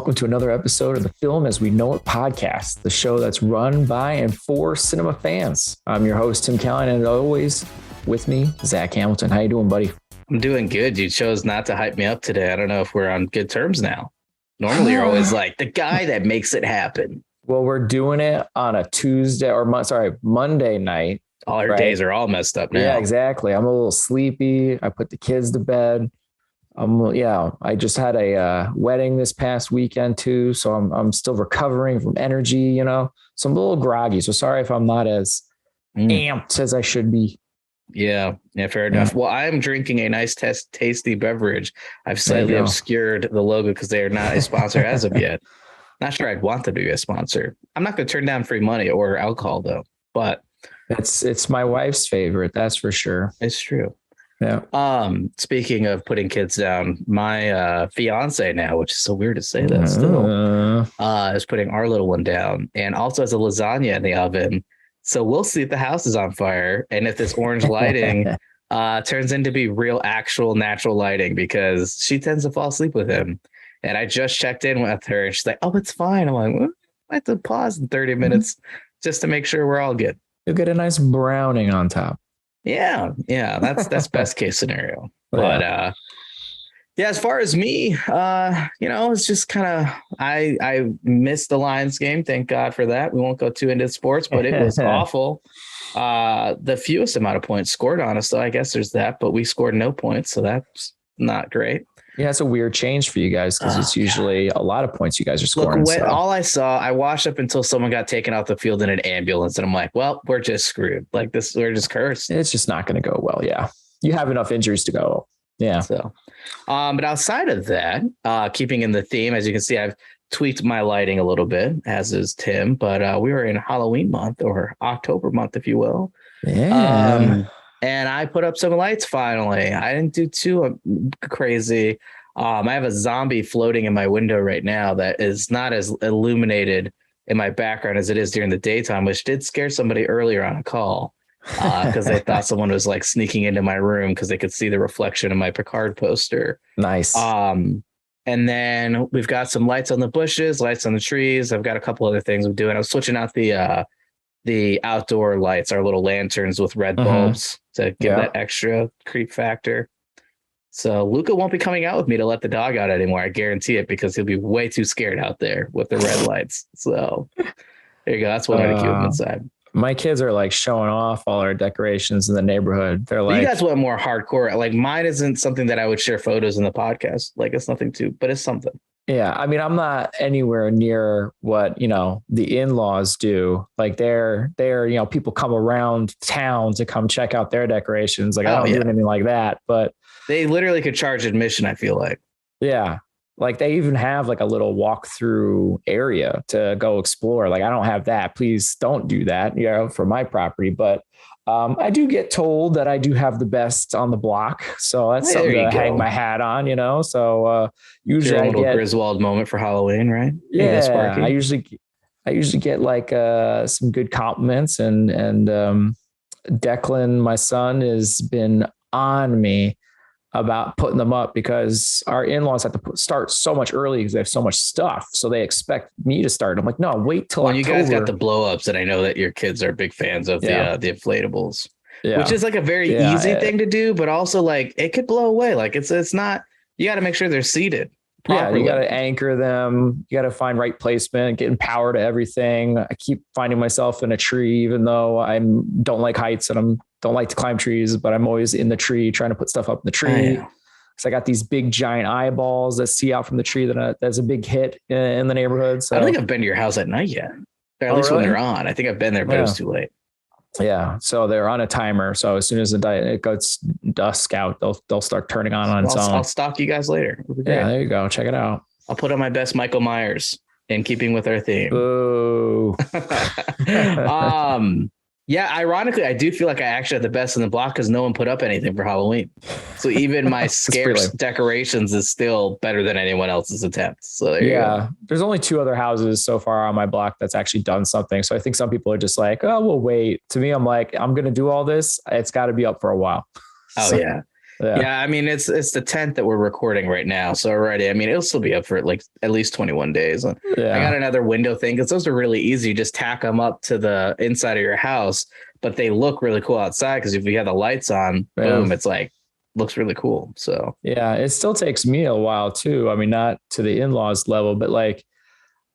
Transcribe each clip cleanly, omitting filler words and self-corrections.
welcome to another episode of the Film As We Know It podcast, the show that's run by and for cinema fans. I'm your host, Tim Callan, and always with me, Zach Hamilton. How you doing, buddy? I'm doing good. You chose not to hype me up today. I don't know if we're on good terms now. Normally, you're always like the guy that makes it happen. Well, we're doing it on a Monday night. All our days are all messed up now. Yeah, exactly. I'm a little sleepy. I put the kids to bed. I just had a wedding this past weekend too, so I'm still recovering from energy, you know. So I'm a little groggy. So sorry if I'm not as amped as I should be. Yeah, fair enough. Well, I'm drinking a nice, tasty beverage. I've slightly obscured the logo because they are not a sponsor as of yet. Not sure I'd want them to be a sponsor. I'm not going to turn down free money or alcohol though. But it's my wife's favorite. That's for sure. It's true. Yeah. Speaking of putting kids down, my fiance now, which is so weird to say that still, is putting our little one down and also has a lasagna in the oven. So we'll see if the house is on fire and if this orange lighting turns into be real, actual, natural lighting, because she tends to fall asleep with him. And I just checked in with her and she's like, "Oh, it's fine." I'm like, well, I have to pause in 30 minutes just to make sure we're all good. You'll get a nice browning on top. Yeah, that's best case scenario. But as far as me, it's just kind of I missed the Lions game. Thank God for that. We won't go too into sports, but it was awful. The fewest amount of points scored on us, so I guess there's that. But we scored no points, so that's not great. Yeah, it's a weird change for you guys because it's usually a lot of points you guys are scoring. Look, all I saw, I watched up until someone got taken off the field in an ambulance, and I'm like, well, we're just screwed. Like this, we're just cursed. It's just not going to go well. Yeah, you have enough injuries to go. Yeah. So, but outside of that, keeping in the theme, as you can see, I've tweaked my lighting a little bit, as is Tim. But we were in Halloween month, or October month, if you will. Yeah. And I put up some lights finally. I didn't do too crazy. I have a zombie floating in my window right now that is not as illuminated in my background as it is during the daytime, which did scare somebody earlier on a call because they thought someone was like sneaking into my room because they could see the reflection of my Picard poster. Nice. And then we've got some lights on the bushes, lights on the trees. I've got a couple other things I'm doing. I was switching out the outdoor lights, our little lanterns with red bulbs to give that extra creep factor. So Luca won't be coming out with me to let the dog out anymore. I guarantee it, because he'll be way too scared out there with the red lights. So there you go. That's one way to keep him inside. My kids are like showing off all our decorations in the neighborhood. They're like, you guys went more hardcore. Like mine isn't something that I would share photos in the podcast. Like it's nothing too, but it's something. Yeah. I mean, I'm not anywhere near what, the in-laws do. Like they're, people come around town to come check out their decorations. Like I don't do anything like that, but they literally could charge admission, I feel like. Yeah. Like they even have like a little walk-through area to go explore. Like I don't have that. Please don't do that, for my property. But I do get told that I do have the best on the block. So that's something to hang my hat on, So usually I get Griswold moment for Halloween, right? Yeah. I usually get like some good compliments and Declan, my son, has been on me about putting them up because our in-laws have to start so much early because they have so much stuff. So they expect me to start. I'm like, no, wait till October. You guys got the blow-ups, and I know that your kids are big fans of the inflatables, which is like a very easy thing to do, but also like it could blow away. Like it's not, you got to make sure they're seated properly. Yeah, you got to anchor them. You got to find right placement, getting power to everything. I keep finding myself in a tree, even though I don't like heights and don't like to climb trees, but I'm always in the tree trying to put stuff up in the tree. So I got these big giant eyeballs that see out from the tree that's a big hit in the neighborhood. So I don't think I've been to your house at night yet. Or at least when they're on. I think I've been there, but it was too late. Yeah. So they're on a timer. So as soon as it goes dusk out, they'll start turning on its own. I'll stalk you guys later. Yeah, there you go. Check it out. I'll put on my best Michael Myers in keeping with our theme. Ooh. Yeah, ironically, I do feel like I actually had the best in the block because no one put up anything for Halloween. So even my scarce decorations is still better than anyone else's attempt. So there you go. There's only 2 other houses so far on my block that's actually done something. So I think some people are just like, oh, we'll wait. To me, I'm like, I'm going to do all this. It's got to be up for a while. Oh, so, yeah. Yeah, I mean it's the 10th that we're recording right now, so already, I mean, it'll still be up for like at least 21 days. I got another window thing because those are really easy. You just tack them up to the inside of your house, but they look really cool outside because if you have the lights on, boom, it's like looks really cool. So yeah, it still takes me a while too. I mean, not to the in-laws level, but like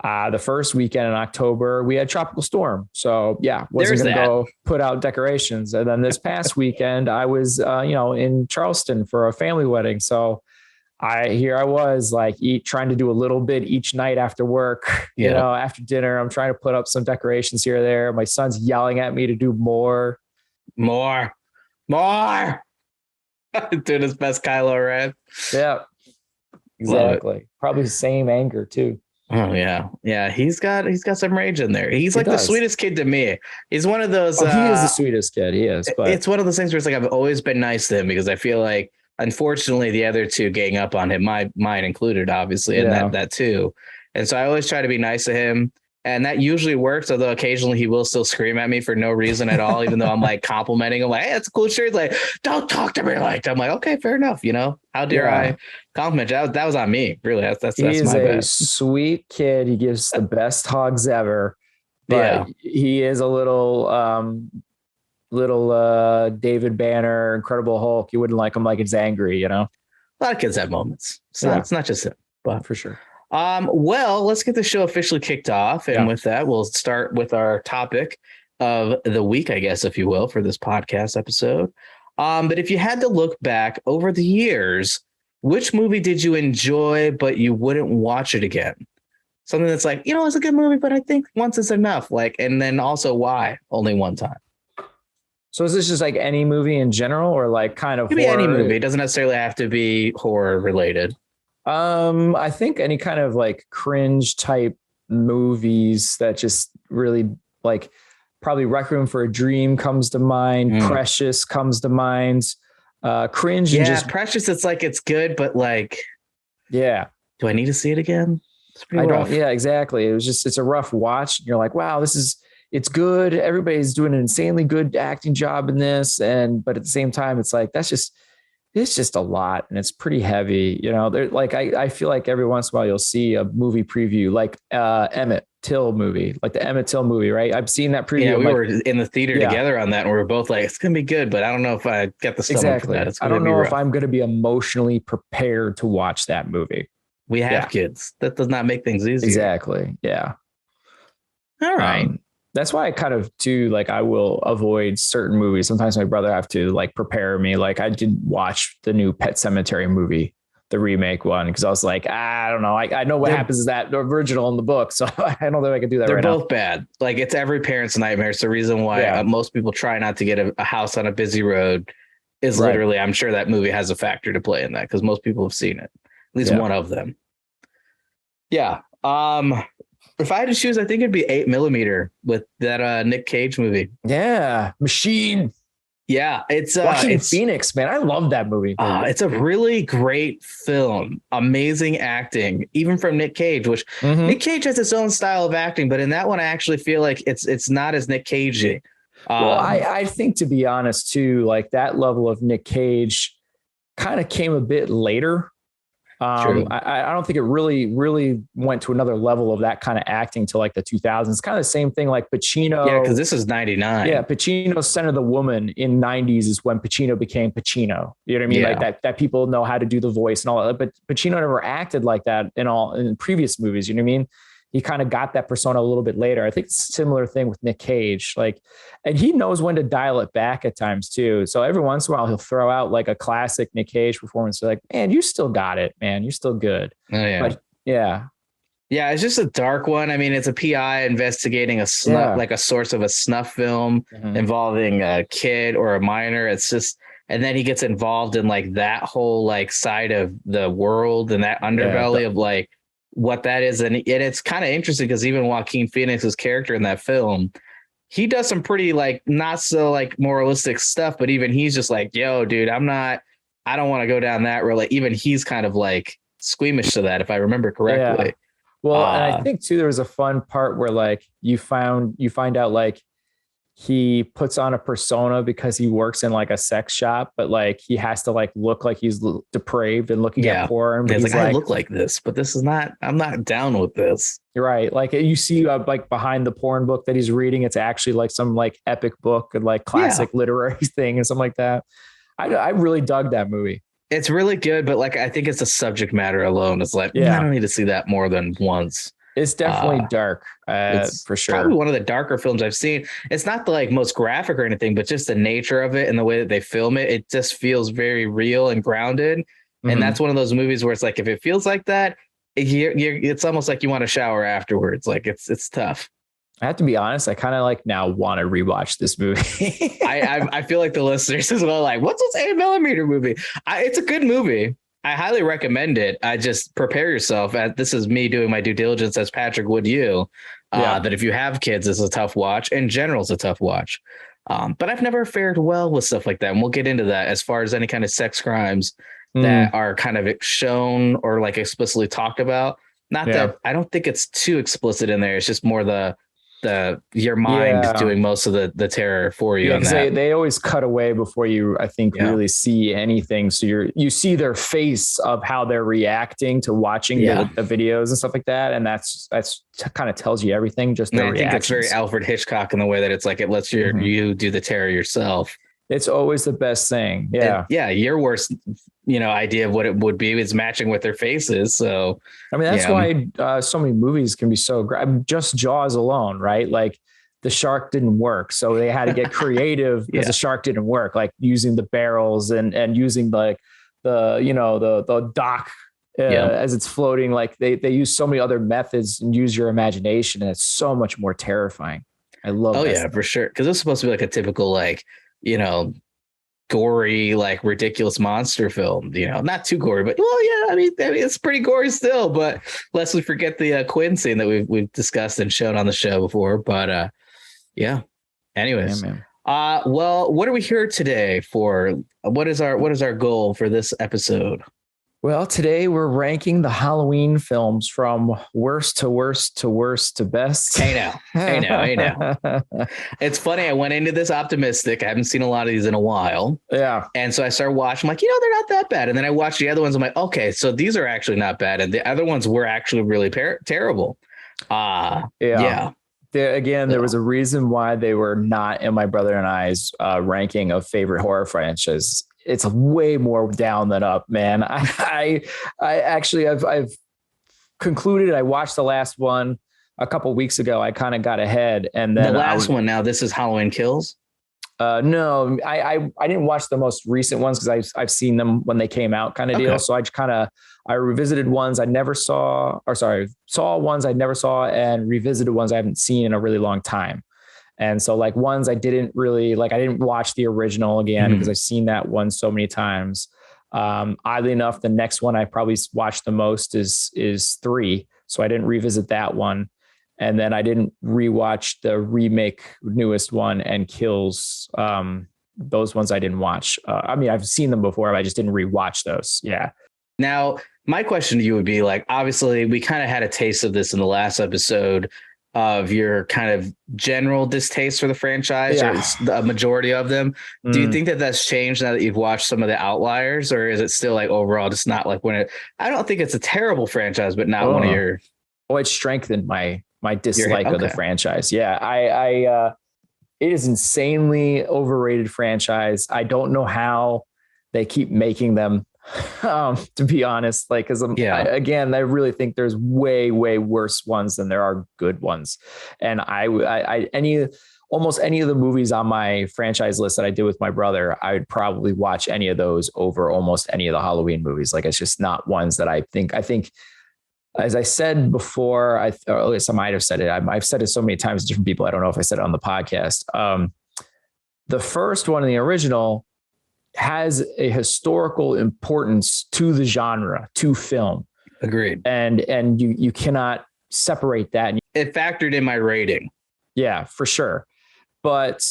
the first weekend in October, we had tropical storm. So yeah, wasn't going to go put out decorations. And then this past weekend, I was, in Charleston for a family wedding. So I was like trying to do a little bit each night after work, after dinner, I'm trying to put up some decorations here or there. My son's yelling at me to do more. Doing his best Kylo Ren. Yeah, exactly. Probably the same anger too. Oh yeah. He's got some rage in there. He's like the sweetest kid to me. He's one of those. He is the sweetest kid. He is. But it's one of those things where it's like I've always been nice to him because I feel like, unfortunately, the other two gang up on him, mine included, obviously, and that too. And so I always try to be nice to him. And that usually works, although occasionally he will still scream at me for no reason at all, even though I'm like complimenting him, like, hey, that's a cool shirt. He's like, don't talk to me like that. I'm like, okay, fair enough. How dare I compliment you? That was on me. Really. That's my bad. Sweet kid. He gives the best hugs ever. But he is a little David Banner, Incredible Hulk. You wouldn't like him like it's angry, A lot of kids have moments. It's not just him, but for sure. Well, let's get the show officially kicked off. And with that, we'll start with our topic of the week, I guess, if you will, for this podcast episode. But if you had to look back over the years, which movie did you enjoy, but you wouldn't watch it again? Something that's like, it's a good movie, but I think once is enough. And then also why only one time? So is this just like any movie in general or like kind of horror? It could be any movie. It doesn't necessarily have to be horror related. I think any kind of like cringe type movies that just really like probably Requiem for a Dream comes to mind. Precious comes to mind. Cringe. Yeah, and just Precious. It's like, it's good, but like, do I need to see it again? It's pretty rough. Yeah, exactly. It's a rough watch. You're like, wow, it's good. Everybody's doing an insanely good acting job in this. But at the same time, it's like, it's just a lot and it's pretty heavy. I feel like every once in a while you'll see a movie preview, like Emmett Till movie, like the Emmett Till movie, right? I've seen that preview. Yeah, we were in the theater together on that and we were both like, it's going to be good, but I don't know if I get the stomach for that. I don't know if I'm going to be emotionally prepared to watch that movie. We have kids. That does not make things easier. Exactly. Yeah. All right. That's why I kind of too, like I will avoid certain movies. Sometimes my brother have to like prepare me. Like I did watch the new Pet Sematary movie, the remake one, because I was like, I don't know. I know what happens is that the original in the book. So I don't think I could do that. They're both bad. Like it's every parent's nightmare. It's the reason why most people try not to get a house on a busy road is literally, I'm sure that movie has a factor to play in that because most people have seen it. At least one of them. Yeah. If I had to choose, I think it'd be 8mm with that Nick Cage movie. Yeah, Machine. Yeah, it's Phoenix, man. I love that movie. It's a really great film. Amazing acting, even from Nick Cage, which Nick Cage has his own style of acting, but in that one, I actually feel like it's not as Nick Cagey. Well, I think, to be honest, too, like that level of Nick Cage kind of came a bit later. I don't think it really went to another level of that kind of acting till like the 2000s. It's kind of the same thing like Pacino. Yeah, because this is 99. Yeah, Pacino's Son of the Woman in 90s is when Pacino became Pacino. You know what I mean? Yeah. Like that people know how to do the voice and all that. But Pacino never acted like that in previous movies. You know what I mean? He kind of got that persona a little bit later. I think it's a similar thing with Nick Cage. And he knows when to dial it back at times too. So every once in a while he'll throw out like a classic Nick Cage performance. Like, man, you still got it, man. You're still good. Oh, yeah. But yeah. Yeah, it's just a dark one. I mean, it's a PI investigating a snuff, like a source of a snuff film involving a kid or a minor. It's just, and then he gets involved in like that whole like side of the world and that underbelly of like what that is. And it's kind of interesting because even Joaquin Phoenix's character in that film, he does some pretty like not so like moralistic stuff, but even he's just like, yo, dude, I don't want to go down that road. Like even he's kind of like squeamish to that, if I remember correctly. Yeah. Well, and I think too, there was a fun part where like you find out like he puts on a persona because he works in like a sex shop, but like he has to like look like he's depraved and looking at porn. But he's he's like, I look like this, but this is not. I'm not down with this. You're right. Like you see like behind the porn book that he's reading, it's actually like some like epic book and like classic literary thing and something like that. I really dug that movie. It's really good, but like I think it's the subject matter alone. It's like, I don't need to see that more than once. It's definitely dark, it's for sure. Probably one of the darker films I've seen. It's not the like most graphic or anything, but just the nature of it and the way that they film it, it just feels very real and grounded. Mm-hmm. And that's one of those movies where it's like, if it feels like that, it's almost like you want to shower afterwards. Like it's tough. I have to be honest. I kind of like now want to rewatch this movie. I feel like the listeners as well. Like, what's this 8mm movie? It's a good movie. I highly recommend it. I just prepare yourself. This is me doing my due diligence as Patrick would you. That if you have kids, it's a tough watch. In general, it's a tough watch. But I've never fared well with stuff like that. And we'll get into that as far as any kind of sex crimes that are kind of shown or like explicitly talked about. Not that I don't think it's too explicit in there. It's just more your mind doing most of the terror for you. Yeah, they always cut away before you, I think, really see anything. So you see their face of how they're reacting to watching the videos and stuff like that. And that's kind of tells you everything. Just the reactions. I think it's very Alfred Hitchcock in the way that it's like it lets you do the terror yourself. It's always the best thing. Yeah. And your worst, idea of what it would be is matching with their faces. So, I mean, that's why so many movies can be so great. Just Jaws alone, right? Like the shark didn't work. So they had to get creative because the shark didn't work, like using the barrels and using like the dock as it's floating. Like they use so many other methods and use your imagination. And it's so much more terrifying. I love Oh, yeah, for sure. Because it's supposed to be like a typical, like, gory, like ridiculous monster film, not too gory, but I mean, it's pretty gory still, but lest we forget the Quinn scene that we've discussed and shown on the show before. But anyways, well, what are we here today for? What is our goal for this episode? Well, today we're ranking the Halloween films from worst to worst to worst to best. Hey now. It's funny. I went into this optimistic. I haven't seen a lot of these in a while. Yeah. And so I started watching. I'm like, they're not that bad. And then I watched the other ones. I'm like, okay, so these are actually not bad. And the other ones were actually really terrible. Yeah. There was a reason why they were not in my brother and I's ranking of favorite horror franchises. It's way more down than up, man. I actually, I've concluded. I watched the last one a couple of weeks ago. I kind of got ahead, and then the last one. Now this is Halloween Kills. No, I didn't watch the most recent ones because I've seen them when they came out, kind of deal. So I revisited ones I never saw, saw ones I never saw, and revisited ones I haven't seen in a really long time. And so like ones I didn't really like, I didn't watch the original again because I've seen that one so many times. Oddly enough, the next one I probably watched the most is 3. So I didn't revisit that one. And then I didn't rewatch the remake newest one and Kills. Those ones I didn't watch. I mean, I've seen them before, but I just didn't rewatch those. Yeah. Now, my question to you would be like, obviously we kind of had a taste of this in the last episode of your kind of general distaste for the franchise or the majority of them. Do you think that that's changed now that you've watched some of the outliers, or is it still like overall just not like I don't think it's a terrible franchise, but not one of your. Oh, it strengthened my dislike of the franchise. Yeah. I it is insanely overrated franchise. I don't know how they keep making them. To be honest, like, cause again, I really think there's way worse ones than there are good ones. And almost any of the movies on my franchise list that I did with my brother, I would probably watch any of those over almost any of the Halloween movies. Like, it's just not ones that I think, as I said before, or at least I might have said it. I've said it so many times to different people. I don't know if I said it on the podcast. The first one in the original has a historical importance to the genre, to film. Agreed. And you cannot separate that. It factored in my rating. Yeah, for sure. But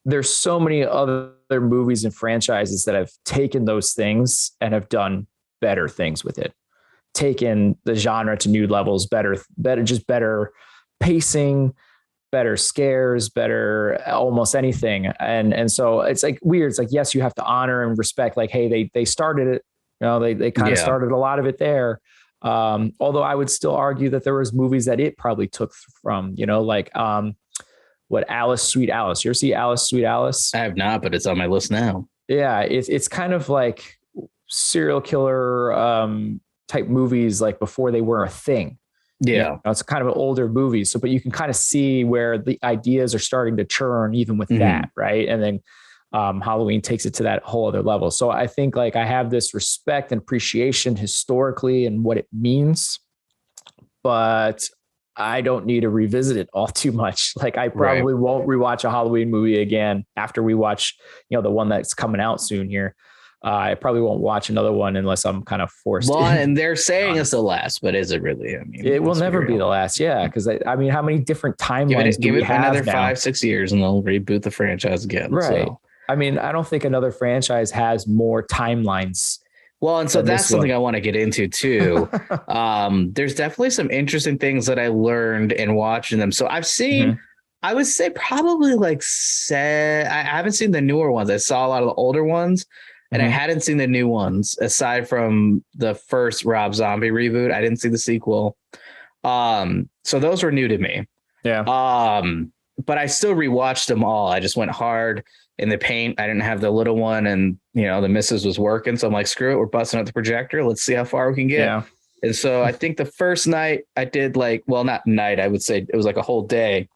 there's so many other movies and franchises that have taken those things and have done better things with it. Taken the genre to new levels, better pacing, better scares, better almost anything. And so it's like weird. It's like, yes, you have to honor and respect, like, hey, they started it, they kind of started a lot of it there. Although I would still argue that there was movies that it probably took from, like what, Alice, Sweet Alice. You ever see Alice, Sweet Alice? I have not, but it's on my list now. Yeah, it's kind of like serial killer type movies, like before they were a thing. Yeah. It's kind of an older movie. So, but you can kind of see where the ideas are starting to churn even with that. Right. And then Halloween takes it to that whole other level. So I think like I have this respect and appreciation historically and what it means, but I don't need to revisit it all too much. Like I probably won't rewatch a Halloween movie again after we watch, the one that's coming out soon here. I probably won't watch another one unless I'm kind of forced. Well, and they're saying it's the last, but is it really? I mean, it will never be the last. Yeah. Cause I mean, how many different timelines give it another now? 5-6 years and they'll reboot the franchise again. Right. So. I mean, I don't think another franchise has more timelines. Well, and so that's something I want to get into too. There's definitely some interesting things that I learned in watching them. So I've seen, I would say probably I haven't seen the newer ones. I saw a lot of the older ones. And I hadn't seen the new ones aside from the first Rob Zombie reboot. I didn't see the sequel. So those were new to me. Yeah. But I still rewatched them all. I just went hard in the paint. I didn't have the little one and, the missus was working. So I'm like, screw it. We're busting out the projector. Let's see how far we can get. Yeah. And so I think the first night I did not night. I would say it was like a whole day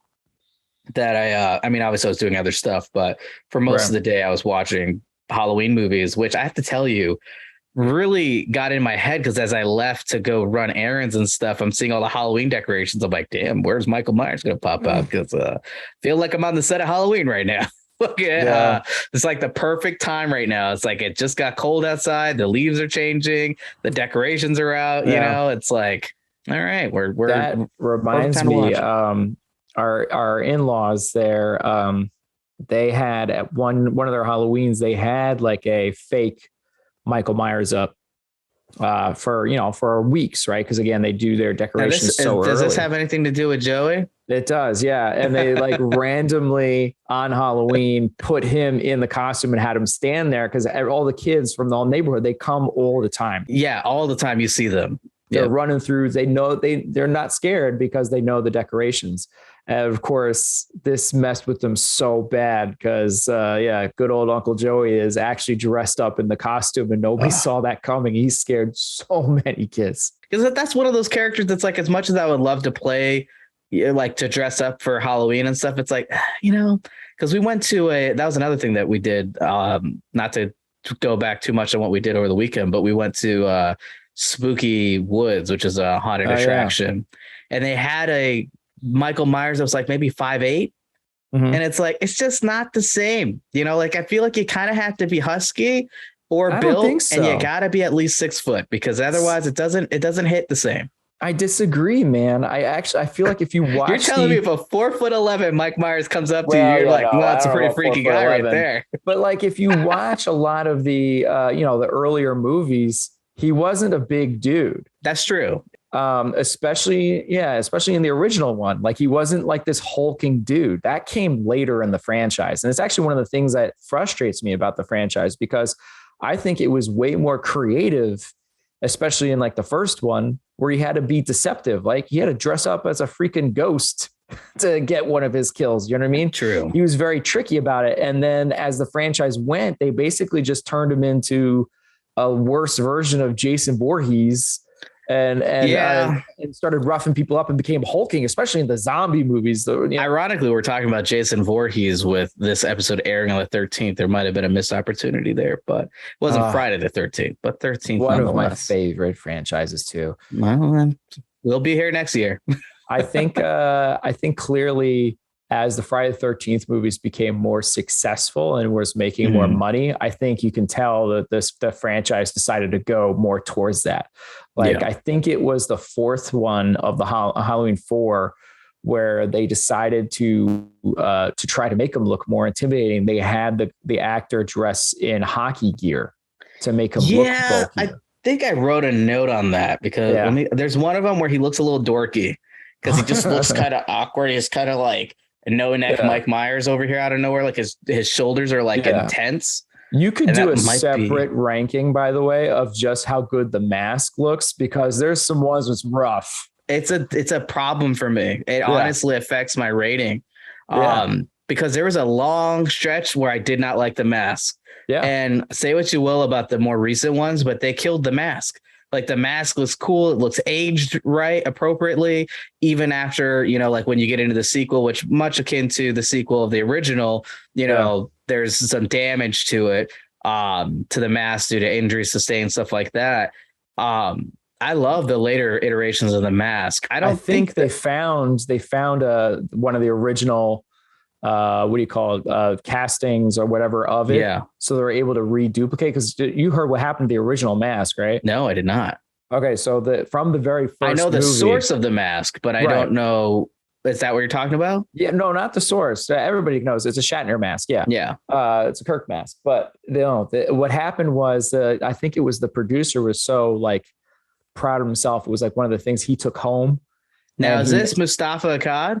that obviously I was doing other stuff, but for most of the day I was watching Halloween movies, which I have to tell you really got in my head because as I left to go run errands and stuff, I'm seeing all the Halloween decorations. I'm like, damn, where's Michael Myers going to pop up? Because feel like I'm on the set of Halloween right now. It's like the perfect time right now. It's like it just got cold outside. The leaves are changing. The decorations are out. It's like, all right, we're that reminds me. Our in-laws there. They had at one of their Halloweens, they had like a fake Michael Myers up for weeks, right? Because again, they do their decorations early. Does this have anything to do with Joey? It does, yeah. And they like randomly on Halloween put him in the costume and had him stand there because all the kids from the whole neighborhood, they come all the time. Yeah, all the time you see them. They're running through. They know they're not scared because they know the decorations. And of course, this messed with them so bad because, good old Uncle Joey is actually dressed up in the costume and nobody saw that coming. He scared so many kids. Because that's one of those characters that's like, as much as I would love to play, like to dress up for Halloween and stuff, it's like, because we went to that was another thing that we did, not to go back too much on what we did over the weekend, but we went to Spooky Woods, which is a haunted attraction. And they had a Michael Myers that was like maybe 5'8", and it's like it's just not the same. I feel like you kind of have to be husky or built, and you got to be at least 6 foot because otherwise it doesn't hit the same. I disagree, man. I feel like if you watch, you're telling me if a 4'11" Mike Myers comes up to you, you're like, no, that's a pretty freaky guy right there. But like if you watch a lot of the the earlier movies, he wasn't a big dude. That's true. Especially in the original one. Like he wasn't like this hulking dude. That came later in the franchise. And it's actually one of the things that frustrates me about the franchise because I think it was way more creative, especially in like the first one where he had to be deceptive. Like he had to dress up as a freaking ghost to get one of his kills. You know what I mean? True. He was very tricky about it. And then as the franchise went, they basically just turned him into a worse version of Jason Voorhees. And started roughing people up and became hulking, especially in the zombie movies. Ironically, we're talking about Jason Voorhees with this episode airing on the 13th. There might have been a missed opportunity there, but it wasn't Friday the 13th, but 13th. One of my favorite franchises too. Well, we'll be here next year. I think clearly as the Friday the 13th movies became more successful and was making more money, I think you can tell that the franchise decided to go more towards that. I think it was the fourth one of the Halloween 4 where they decided to try to make them look more intimidating. They had the actor dress in hockey gear to make him look bulkier. I think I wrote a note on that because there's one of them where he looks a little dorky because he just looks kind of awkward. He's kind of like and no neck Mike Myers over here out of nowhere. Like his shoulders are like intense. You could do a separate ranking, by the way, of just how good the mask looks, because there's some ones that's rough. It's a problem for me. It honestly affects my rating. Because there was a long stretch where I did not like the mask. Yeah. And say what you will about the more recent ones, but they killed the mask. Like the mask looks cool. It looks aged right appropriately, even after, you know, like when you get into the sequel, which much akin to the sequel of the original, you know, there's some damage to it, to the mask due to injuries sustained, stuff like that. I love the later iterations of the mask. I think they found one of the original, what do you call it? Castings or whatever of it. Yeah. So they were able to reduplicate, because you heard what happened to the original mask, right? No, I did not. Okay. So from the very first, I know the source of the mask, but I don't know. Is that what you're talking about? Yeah, no, not the source. Everybody knows it's a Shatner mask. Yeah. Yeah. It's a Kirk mask, but what happened was, I think it was the producer was so like proud of himself. It was like one of the things he took home. Now, is this Mustafa Akkad?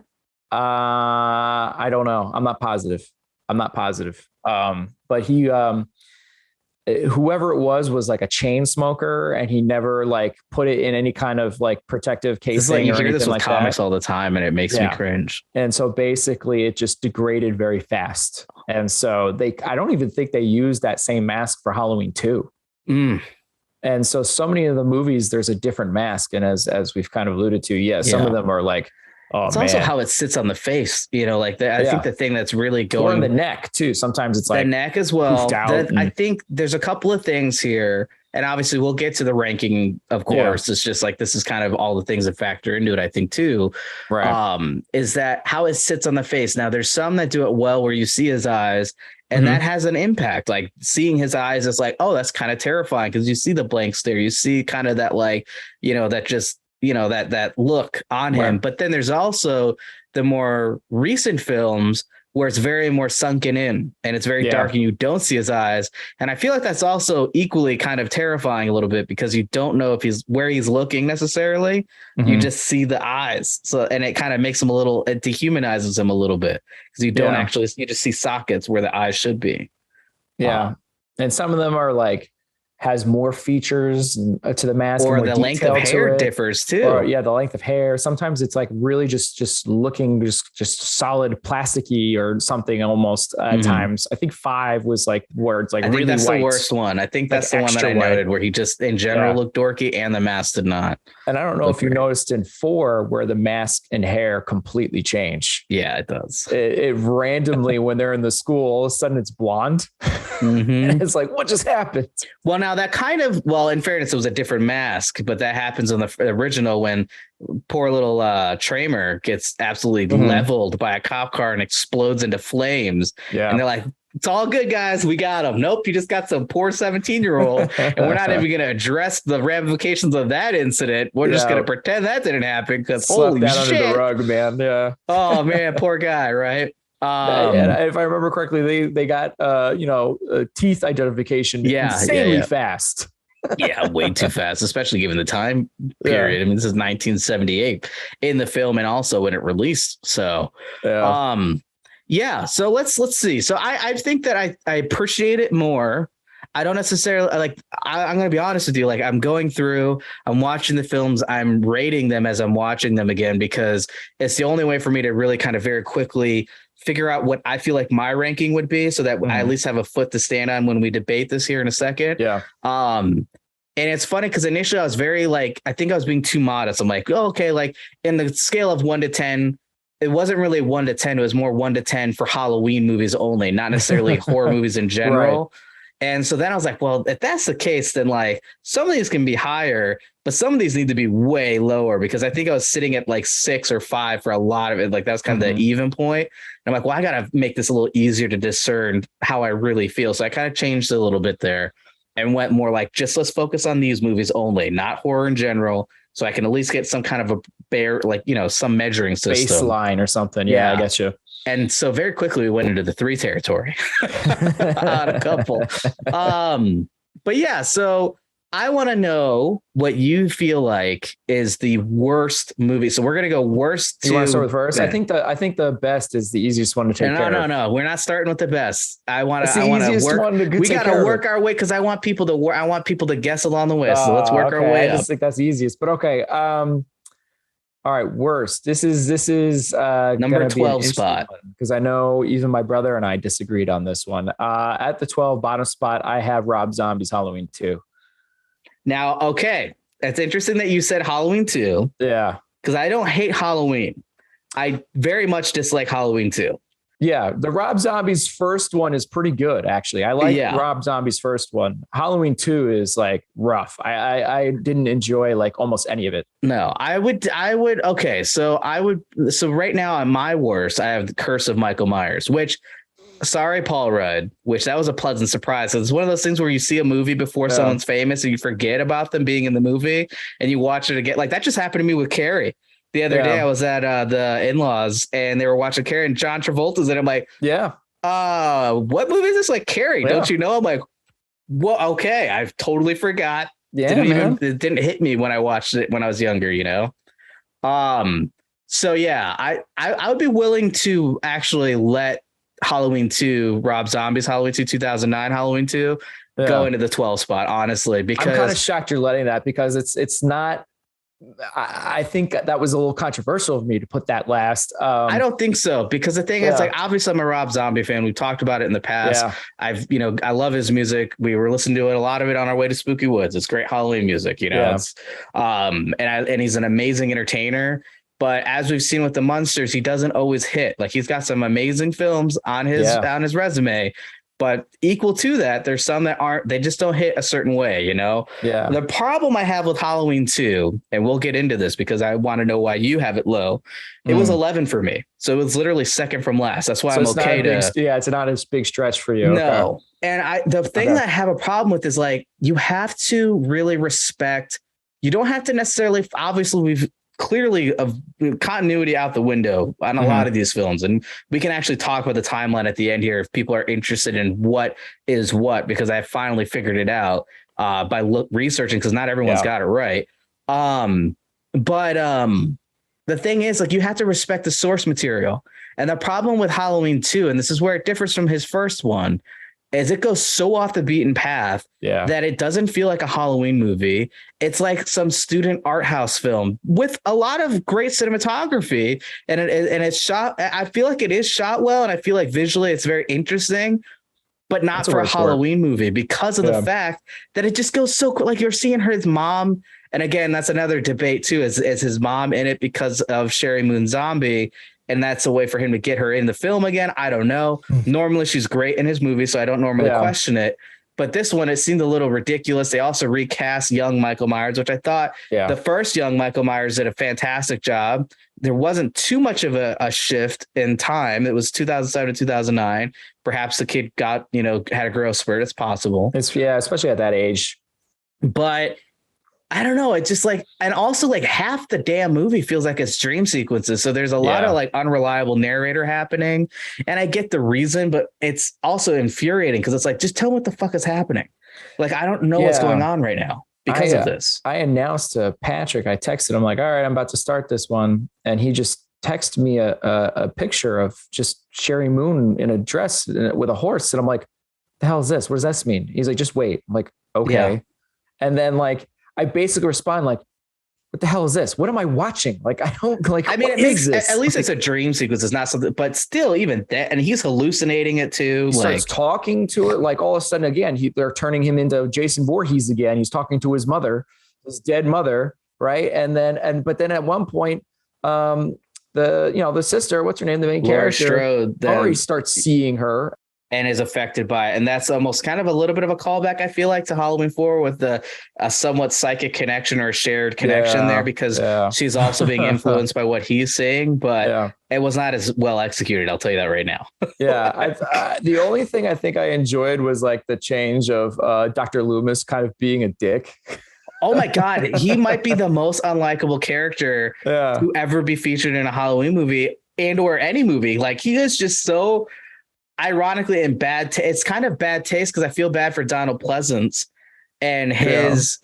I don't know. I'm not positive. But he, whoever it was like a chain smoker, and he never like put it in any kind of like protective casing. Like you hear this with like comics all the time, and it makes me cringe. And so basically it just degraded very fast. And so I don't even think they used that same mask for Halloween 2. And so many of the movies, there's a different mask. And as we've kind of alluded to, some of them are like, it's also how it sits on the face, you know, like I think the thing that's really going on the neck too. Sometimes it's like the neck as well. I think there's a couple of things here, and obviously we'll get to the ranking. Of course, it's just like, this is kind of all the things that factor into it, I think too. Right. Is that how it sits on the face? Now there's some that do it well where you see his eyes, and that has an impact. Like seeing his eyes is like, oh, that's kind of terrifying, because you see the blank stare, you see kind of that, like, you know, that just, you know, that look on him. Right. But then there's also the more recent films where it's very more sunken in, and it's very dark, and you don't see his eyes. And I feel like that's also equally kind of terrifying a little bit, because you don't know if where he's looking necessarily. You just see the eyes. So, and it kind of makes him it dehumanizes him a little bit, because you don't you just see sockets where the eyes should be. Yeah. And some of them are like, has more features to the mask, or the length of hair differs too. Or, the length of hair. Sometimes it's like really just looking just solid plasticky or something almost at times. I think 5 was like where it's like I really think that's white. The worst one. I think that's the one that I noted where he just in general looked dorky, and the mask did not. And I don't know if you noticed in 4 where the mask and hair completely change. Yeah, it does. It randomly, when they're in the school, all of a sudden it's blonde. And it's like, what just happened? Well, now that kind of, in fairness, it was a different mask, but that happens in the original when poor little Tramer gets absolutely leveled by a cop car and explodes into flames. Yeah. And they're like, it's all good, guys. We got him. Nope. You just got some poor 17-year-old, and we're not even going to address the ramifications of that incident. We're just going to pretend that didn't happen, because holy shit. Under the rug, man. Yeah. Oh man, poor guy. Right. And if I remember correctly, they got teeth identification insanely fast. Way too fast, especially given the time period. I mean, this is 1978 in the film, and also when it released. So, so let's see. So I think that I appreciate it more. I don't necessarily like, I'm going to be honest with you. Like, I'm going through, I'm watching the films, I'm rating them as I'm watching them again, because it's the only way for me to really kind of very quickly figure out what I feel like my ranking would be, so that I at least have a foot to stand on when we debate this here in a second. Yeah. And it's funny, because initially I was very like, I think I was being too modest. I'm like, oh, okay, like in the scale of 1 to 10, it wasn't really 1 to 10. It was more 1 to 10 for Halloween movies only, not necessarily horror movies in general. Right. And so then I was like, well, if that's the case, then like some of these can be higher, but some of these need to be way lower, because I think I was sitting at like 6 or 5 for a lot of it. Like that was kind of the even point. And I'm like, well, I got to make this a little easier to discern how I really feel. So I kind of changed it a little bit there and went more like, just let's focus on these movies only, not horror in general. So I can at least get some kind of some measuring system. Baseline or something. Yeah, I get you. And so very quickly we went into the 3 territory on a couple. But yeah, so I want to know what you feel like is the worst movie. So we're gonna go worst. You want to start with first? I think the best is the easiest one to take care of. No. We're not starting with the best. I want It's the to easiest work. one to We take got care to of work it. our way because I want people to work. I want people to guess along the way. So let's work our way I up. just think that's the easiest. But okay. All right. Worst. This is Number 12 spot, because I know even my brother and I disagreed on this one. At the 12 bottom spot, I have Rob Zombie's Halloween 2. Now, okay, it's interesting that you said Halloween 2. Yeah, because I don't hate Halloween. I very much dislike Halloween 2. Yeah, the Rob Zombie's first one is pretty good, actually. I like Rob Zombie's first one. Halloween 2 is like rough. I didn't enjoy like almost any of it. No, I would. Okay, so right now on my worst, I have the Curse of Michael Myers, which, sorry, Paul Rudd, which that was a pleasant surprise. So it's one of those things where you see a movie before someone's famous and you forget about them being in the movie and you watch it again. Like that just happened to me with Carrie. The other day I was at the in-laws and they were watching Carrie and John Travolta's in it. I'm like, what movie is this? Like Carrie, don't you know? I'm like, well, okay. I totally forgot. Yeah, it didn't hit me when I watched it when I was younger, you know? So yeah, I would be willing to actually let Halloween 2, Rob Zombie's Halloween 2, 2009 Halloween 2 go into the 12 spot, honestly, because I'm kind of shocked you're letting that because it's not. I think that was a little controversial of me to put that last. I don't think so, because the thing is, like, obviously I'm a Rob Zombie fan. We've talked about it in the past. I love his music. We were listening to it, a lot of it on our way to Spooky Woods. It's great Halloween music, you know. It's, and he's an amazing entertainer. But as we've seen with the Munsters, he doesn't always hit. Like he's got some amazing films on his resume. But equal to that, there's some that they just don't hit a certain way, you know? Yeah. The problem I have with Halloween 2, and we'll get into this because I want to know why you have it low. It was 11 for me. So it was literally second from last. That's why I'm okay to. It's not a big stretch for you. No. Okay. And the thing that I have a problem with is like, you have to really respect. You don't have to necessarily, obviously, we've clearly of continuity out the window on a lot of these films. And we can actually talk about the timeline at the end here if people are interested in what is what, because I finally figured it out by researching, because not everyone's got it right. But the thing is, like, you have to respect the source material. And the problem with Halloween 2, and this is where it differs from his first one, is it goes so off the beaten path that it doesn't feel like a Halloween movie. It's like some student art house film with a lot of great cinematography, and it's shot. I feel like it is shot well, and I feel like visually it's very interesting, but not for a Halloween movie because of the fact that it just goes so like you're seeing his mom. And again, that's another debate too. Is his mom in it because of Sherry Moon Zombie? And that's a way for him to get her in the film again. I don't know. Normally she's great in his movie, so I don't normally question it. But this one, it seemed a little ridiculous. They also recast young Michael Myers, which I thought the first young Michael Myers did a fantastic job. There wasn't too much of a shift in time. It was 2007 to 2009. Perhaps the kid got, had a growth spurt. It's possible. Especially at that age. But I don't know. It's just like, and also like half the damn movie feels like it's dream sequences. So there's a lot of like unreliable narrator happening. And I get the reason, but it's also infuriating because it's like, just tell me what the fuck is happening. Like, I don't know what's going on right now because of this. I announced to Patrick, I texted him like, all right, I'm about to start this one. And he just texted me a picture of just Sherry Moon in a dress with a horse. And I'm like, the hell is this? What does this mean? He's like, just wait. I'm like, okay. Yeah. And then like, I basically respond like, what the hell is this? What am I watching? Like, I don't like, I mean, at least it's a dream sequence. It's not something, but still even that, and he's hallucinating it too. He starts talking to it. Like all of a sudden, again, they're turning him into Jason Voorhees again. He's talking to his mother, his dead mother. Right. But then at one point, the sister, what's her name? The main character, Laurie starts seeing her. And is affected by it. And that's almost kind of a little bit of a callback, I feel like, to Halloween 4 with a somewhat psychic connection or a shared connection there, because she's also being influenced by what he's saying, but it was not as well executed. I'll tell you that right now. The only thing I think I enjoyed was like the change of Dr. Loomis kind of being a dick. Oh my God. He might be the most unlikable character to ever be featured in a Halloween movie and or any movie. Like, he is just so ironically in bad it's kind of bad taste, because I feel bad for Donald Pleasance and his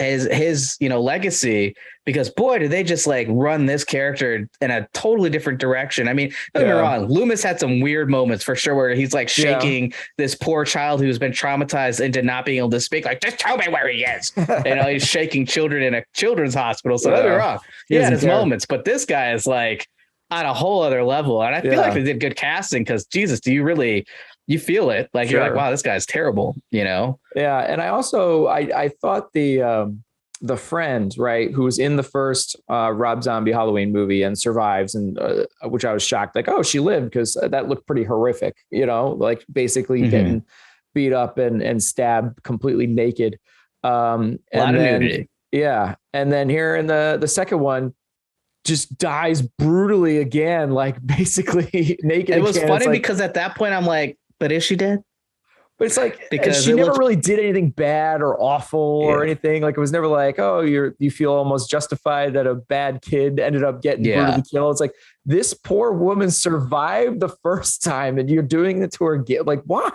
legacy, because boy, did they just like run this character in a totally different direction. I mean, don't get me wrong, Loomis had some weird moments for sure, where he's like shaking this poor child who's been traumatized into not being able to speak, like, just tell me where he is. He's shaking children in a children's hospital. So don't get me wrong, he had his moments, but this guy is like on a whole other level. And I feel like they did good casting, because Jesus, you feel it, like you're like, wow, this guy's terrible, Yeah. And I also, I thought the friend, right, who was in the first Rob Zombie Halloween movie and survives, and which I was shocked, like, oh, she lived, because that looked pretty horrific, like basically getting beat up and stabbed completely naked. A lot of nudity. Yeah. And then here in the second one, just dies brutally again, like basically naked. It was funny because at that point I'm like, but is she dead? But it's like, because she never really did anything bad or awful or anything. Like, it was never like, oh, you feel almost justified that a bad kid ended up getting brutally killed. It's like, this poor woman survived the first time and you're doing it to her again. Like, why?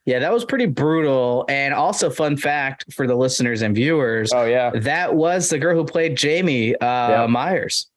Yeah, that was pretty brutal. And also, fun fact for the listeners and viewers. Oh, yeah. That was the girl who played Jamie Myers.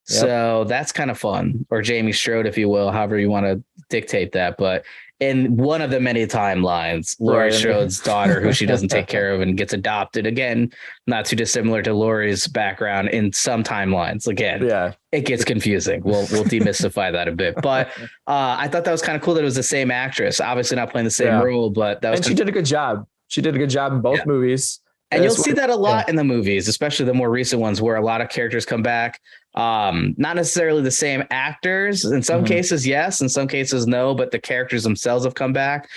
Yep. So that's kind of fun, or Jamie Strode, if you will, however you want to dictate that. But in one of the many timelines, Laurie Strode's daughter, who she doesn't take care of and gets adopted, again, not too dissimilar to Laurie's background in some timelines. Again, it gets confusing. We'll demystify that a bit. But I thought that was kind of cool that it was the same actress, obviously not playing the same role, but that was. And she did a good job. She did a good job in both movies. And you'll see that a lot in the movies, especially the more recent ones, where a lot of characters come back. Not necessarily the same actors. In some cases, yes. In some cases, no. But the characters themselves have come back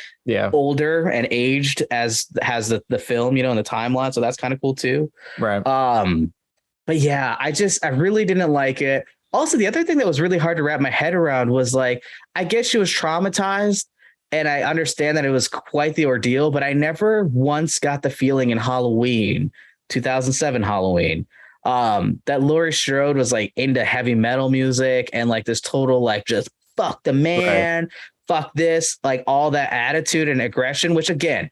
older and aged, as has the film, in the timeline. So that's kind of cool, too. Right. But yeah, I really didn't like it. Also, the other thing that was really hard to wrap my head around was, like, I guess she was traumatized. And I understand that it was quite the ordeal, but I never once got the feeling in Halloween, 2007 Halloween, that Laurie Strode was like into heavy metal music and like this total, like, just fuck the man, fuck this, like all that attitude and aggression, which, again,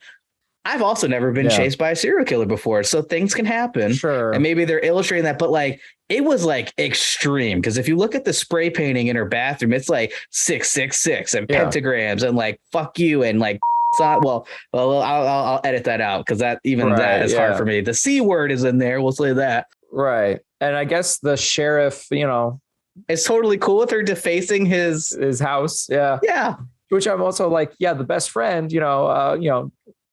I've also never been chased by a serial killer before. So things can happen. Sure. And maybe they're illustrating that, but like, it was like extreme. Because if you look at the spray painting in her bathroom, it's like 666 and pentagrams and like, fuck you. And like, well, I'll edit that out, because that is hard for me. The C word is in there. We'll say that. Right. And I guess the sheriff, is totally cool with her defacing his house. Yeah. Yeah. Which I'm also like, the best friend,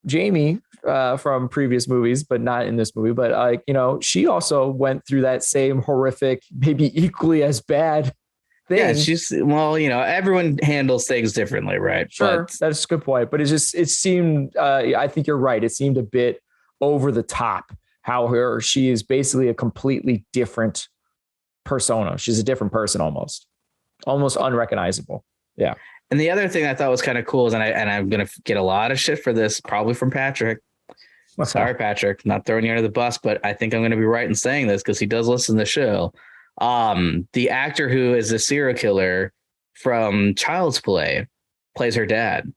Jamie from previous movies, but not in this movie. But she also went through that same horrific, maybe equally as bad thing. Yeah, she's everyone handles things differently, right? Sure, that's a good point. But it seemed. I think you're right. It seemed a bit over the top. How she is basically a completely different persona. She's a different person, almost unrecognizable. Yeah. And the other thing I thought was kind of cool is, and I'm going to get a lot of shit for this, probably from Patrick. Sorry, Patrick, not throwing you under the bus, but I think I'm going to be right in saying this because he does listen to the show. The actor who is the serial killer from Child's Play plays her dad,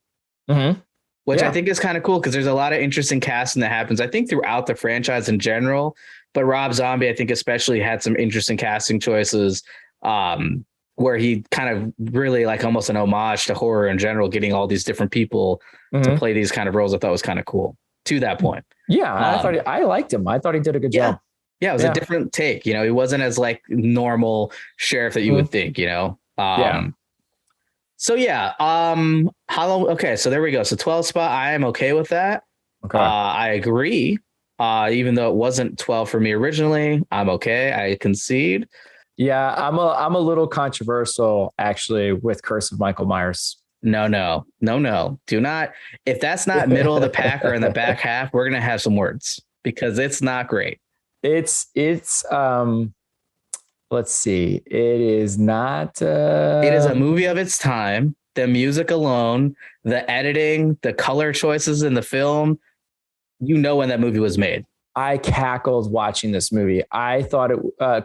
which I think is kind of cool because there's a lot of interesting casting that happens, I think, throughout the franchise in general. But Rob Zombie, I think, especially had some interesting casting choices. Where he kind of really like almost an homage to horror in general, getting all these different people to play these kind of roles. I thought was kind of cool to that point. Yeah. I liked him. I thought he did a good job. Yeah. It was a different take, he wasn't as like normal sheriff that you would think, So okay. So there we go. So 12 spot. I am okay with that. Okay. I agree. Even though it wasn't 12 for me originally, I'm okay. I concede. Yeah, I'm a little controversial actually with Curse of Michael Myers. No. Do not. If that's not middle of the pack or in the back half, we're going to have some words because it's not great. It's let's see. It is not it is a movie of its time. The music alone, the editing, the color choices in the film, when that movie was made. I cackled watching this movie. I thought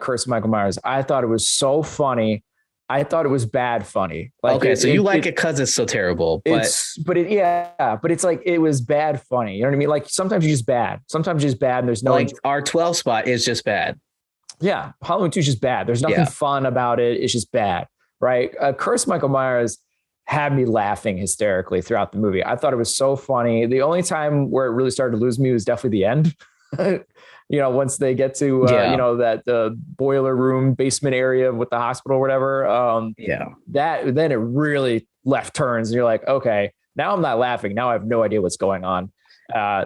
Curse of Michael Myers. I thought it was so funny. I thought it was bad funny. Like, okay, so you like it because it's so terrible, but it's like it was bad funny. You know what I mean? Like sometimes you're just bad. Sometimes you're just bad, and there's no like our 12 spot is just bad. Yeah, Halloween 2 is just bad. There's nothing fun about it. It's just bad, right? Curse Michael Myers had me laughing hysterically throughout the movie. I thought it was so funny. The only time where it really started to lose me was definitely the end. Once they get to that the boiler room basement area with the hospital or whatever. That then it really left turns, and you're like, okay, now I'm not laughing. Now I have no idea what's going on.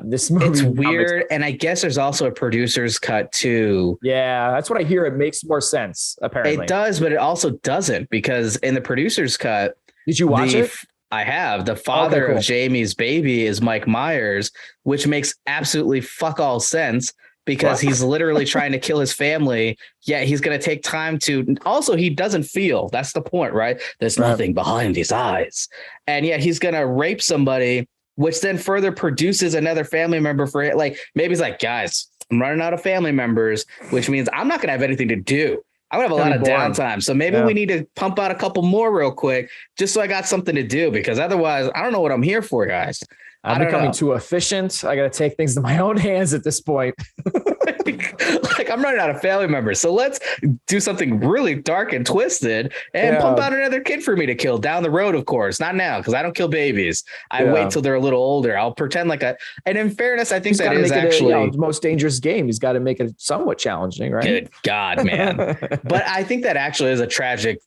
This movie, it's weird, and I guess there's also a producer's cut too. Yeah, that's what I hear. It makes more sense. Apparently, it does, but it also doesn't, because in the producer's cut, did you watch it? I have. The father of Jamie's baby is Mike Myers, which makes absolutely fuck all sense, because he's literally trying to kill his family. Yet he's going to take time to. Also, he doesn't feel. That's the point, right? There's nothing behind his eyes, and yet he's going to rape somebody, which then further produces another family member for it. Like maybe he's like, guys, I'm running out of family members, which means I'm not going to have anything to do. I'm going to have a lot of downtime. So maybe we need to pump out a couple more real quick, just so I got something to do, because otherwise I don't know what I'm here for, guys. I'm becoming too efficient. I got to take things to my own hands at this point. Like I'm running out of family members. So let's do something really dark and twisted and pump out another kid for me to kill down the road. Of course, not now, because I don't kill babies. I wait till they're a little older. I'll pretend like and in fairness, I think that is actually the most dangerous game. He's got to make it somewhat challenging, right? Good God, man. But I think that actually is a tragic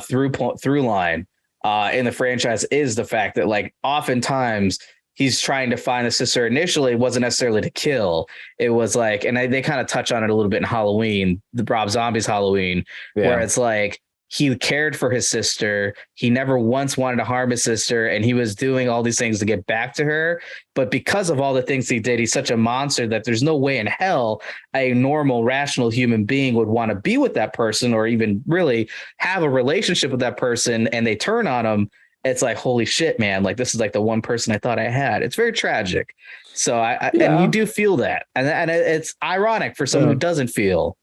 through line in the franchise, is the fact that like oftentimes he's trying to find the sister. Initially, it wasn't necessarily to kill. It was like, and they kind of touch on it a little bit in Halloween, the Rob Zombie's Halloween, where it's like he cared for his sister. He never once wanted to harm his sister, and he was doing all these things to get back to her. But because of all the things he did, he's such a monster that there's no way in hell a normal, rational human being would want to be with that person or even really have a relationship with that person, and they turn on him. It's like, holy shit, man. Like, this is like the one person I thought I had. It's very tragic. So and you do feel that. And it's ironic for someone who doesn't feel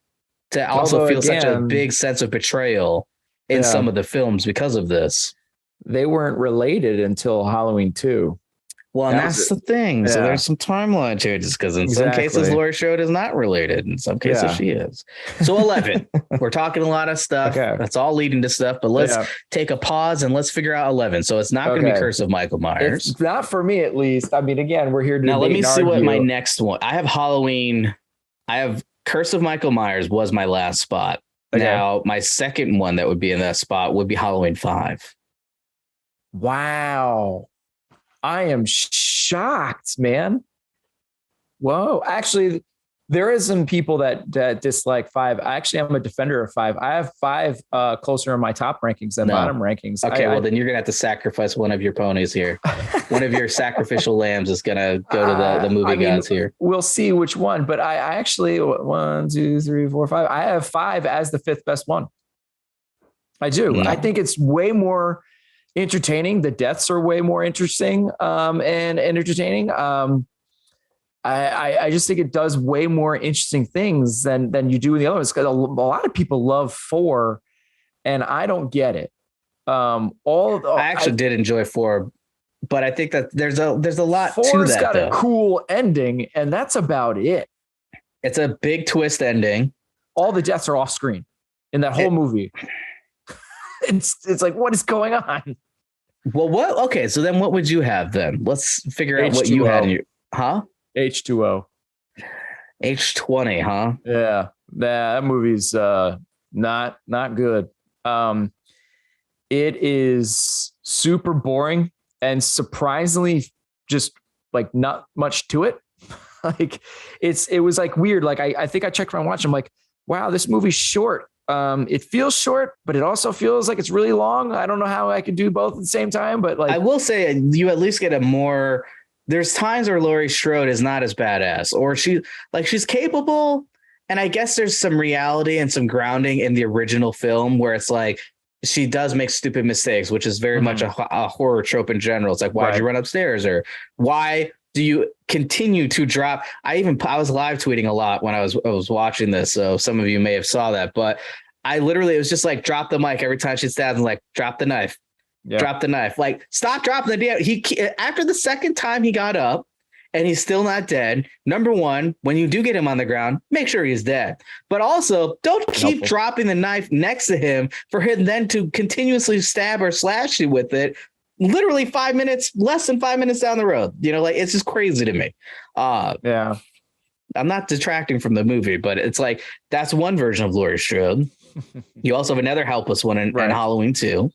to also feel such a big sense of betrayal in some of the films because of this. They weren't related until Halloween 2. Well, and that's the thing. So there's some timeline changes, because in some cases, Laurie Strode is not related. In some cases, she is. So 11, we're talking a lot of stuff. That's all leading to stuff. But let's take a pause and let's figure out 11. So it's not going to be Curse of Michael Myers. It's not for me, at least. I mean, again, we're here to now. Let me see what my next one. I have Halloween. I have Curse of Michael Myers was my last spot. Now, my second one that would be in that spot would be Halloween 5. Wow. I am shocked, man. Whoa. Actually, there is some people that dislike 5. Actually, I'm a defender of 5. I have 5 closer in my top rankings than bottom rankings. Okay, well, then you're going to have to sacrifice one of your ponies here. One of your sacrificial lambs is going to go to the movie gods here. We'll see which one. But I actually, 1, 2, 3, 4, 5. I have 5 as the 5th best one. I do. I think it's way more entertaining. The deaths are way more interesting and entertaining. I just think it does way more interesting things than you do in the other ones, because a lot of people love 4, and I don't get it. I actually did enjoy 4, but I think that there's a lot to that. 4's got a cool ending, and that's about it. It's a big twist ending. All the deaths are off screen in that whole movie. It's like, what is going on? Well, what? Okay, so then what would you have then? Let's figure out what you had in your H2O. H20, huh? Yeah. That movie's not good. It is super boring and surprisingly just like not much to it. Like it was like weird. Like I think I checked around watching. I'm like, wow, this movie's short. It feels short, but it also feels like it's really long. I don't know how I could do both at the same time, but like, I will say you at least get there's times where Laurie Strode is not as badass, or she's capable. And I guess there's some reality and some grounding in the original film where it's like, she does make stupid mistakes, which is very much a horror trope in general. It's like, why'd you run upstairs? Or why do you continue to drop? I was live tweeting a lot when I was watching this. So some of you may have saw that, but I literally, it was just like, drop the mic every time she stabs and like, drop the knife, drop the knife. Like, stop dropping the damn. After the second time he got up and he's still not dead. Number one, when you do get him on the ground, make sure he's dead. But also, don't keep dropping the knife next to him for him then to continuously stab or slash you with it. Literally 5 minutes, less than 5 minutes down the road. You know, like, it's just crazy to me. Yeah. I'm not detracting from the movie, but it's like, that's one version of Laurie Strode. You also have another helpless one in Halloween 2,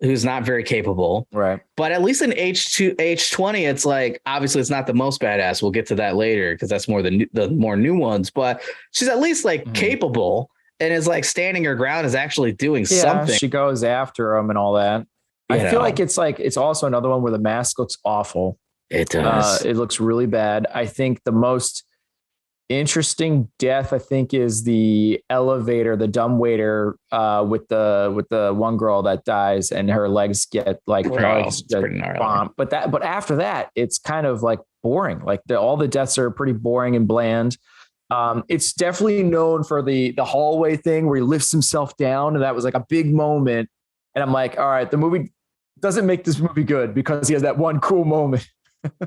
who's not very capable. Right. But at least in H20, it's like, obviously it's not the most badass. We'll get to that later because that's more the more new ones. But she's at least like capable and is like standing her ground, is actually doing something. She goes after him and all that. I feel like it's also another one where the mask looks awful. It does. It looks really bad. I think the most interesting death, I think, is the elevator, the dumbwaiter, with the one girl that dies and her legs get like bombed. But after that, it's kind of like boring. Like all the deaths are pretty boring and bland. It's definitely known for the hallway thing where he lifts himself down, and that was like a big moment. And I'm like, all right, the movie doesn't make this movie good because he has that one cool moment.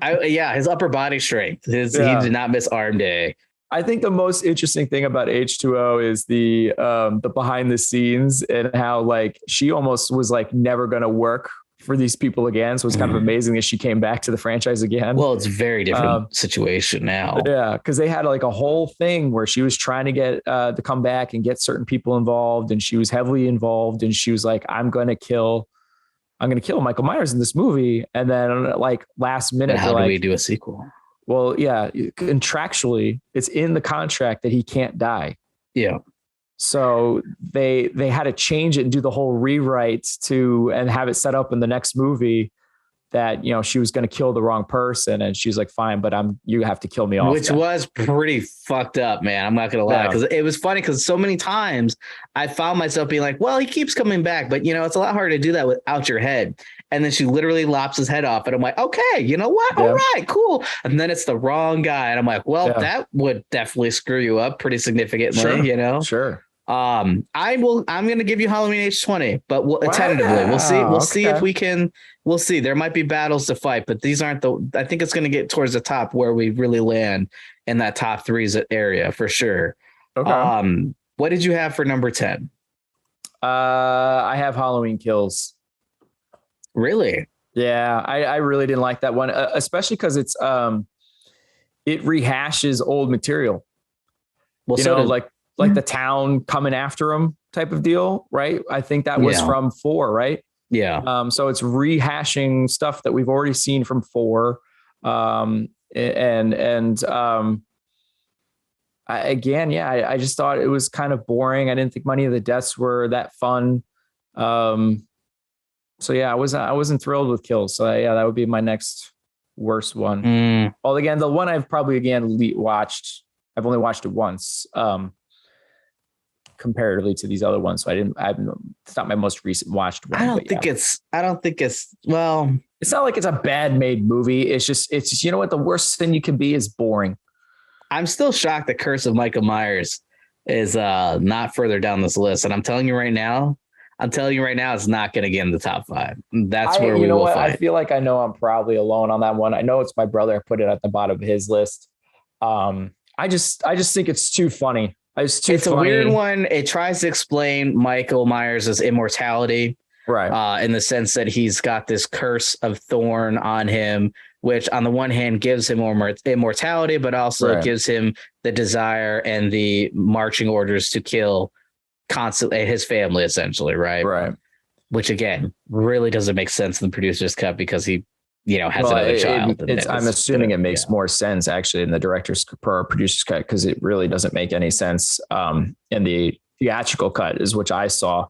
His upper body strength. He did not miss arm day. I think the most interesting thing about H2O is the behind the scenes and how like she almost was like never going to work for these people again. So it's kind of amazing that she came back to the franchise again. Well, it's a very different situation now. Yeah, because they had like a whole thing where she was trying to get to come back and get certain people involved, and she was heavily involved, and she was like, I'm going to kill Michael Myers in this movie. And then like last minute, how do we do a sequel? Well, yeah, contractually, it's in the contract that he can't die. Yeah. So they had to change it and do the whole rewrite and have it set up in the next movie that, you know, she was going to kill the wrong person. And she's like, fine, but you have to kill me off. Which was pretty fucked up, man. I'm not going to lie. Because it was funny because so many times I found myself being like, well, he keeps coming back. But, you know, it's a lot harder to do that without your head. And then she literally lops his head off. And I'm like, okay, you know what? Yeah. All right, cool. And then it's the wrong guy. And I'm like, well, that would definitely screw you up pretty significantly, you know? Sure. I'm going to give you Halloween H20, but tentatively we'll see. We'll see if we can. We'll see. There might be battles to fight, but these aren't I think it's going to get towards the top where we really land in that top threes area for sure. Okay. What did you have for number 10? I have Halloween Kills. Really? Yeah. I really didn't like that one, especially because it rehashes old material. Well, you know, like the town coming after him type of deal, right? I think that was from 4, right? Yeah. So it's rehashing stuff that we've already seen from 4. I just thought it was kind of boring. I didn't think many of the deaths were that fun. So yeah, I wasn't thrilled with Kills. So yeah, that would be my next worst one. Well, again, the one I've probably watched, I've only watched it once. Comparatively to these other ones. So it's not my most recent watched one. I don't think it's well, it's not like it's a bad made movie. It's just, you know what? The worst thing you can be is boring. I'm still shocked that Curse of Michael Myers is not further down this list. And I'm telling you right now, it's not going to get in the top 5. That's where we will fight. I feel like I know I'm probably alone on that one. I know it's my brother. I put it at the bottom of his list. I just think it's too funny. It's a weird one. It tries to explain Michael Myers' immortality, right? In the sense that he's got this curse of thorn on him, which on the one hand gives him immortality, but also gives him the desire and the marching orders to kill constantly his family, essentially, right? Right. Which again really doesn't make sense in the producer's cut because he, you know, has another child. I'm assuming it makes more sense actually in the producer's cut because it really doesn't make any sense in the theatrical cut, which I saw.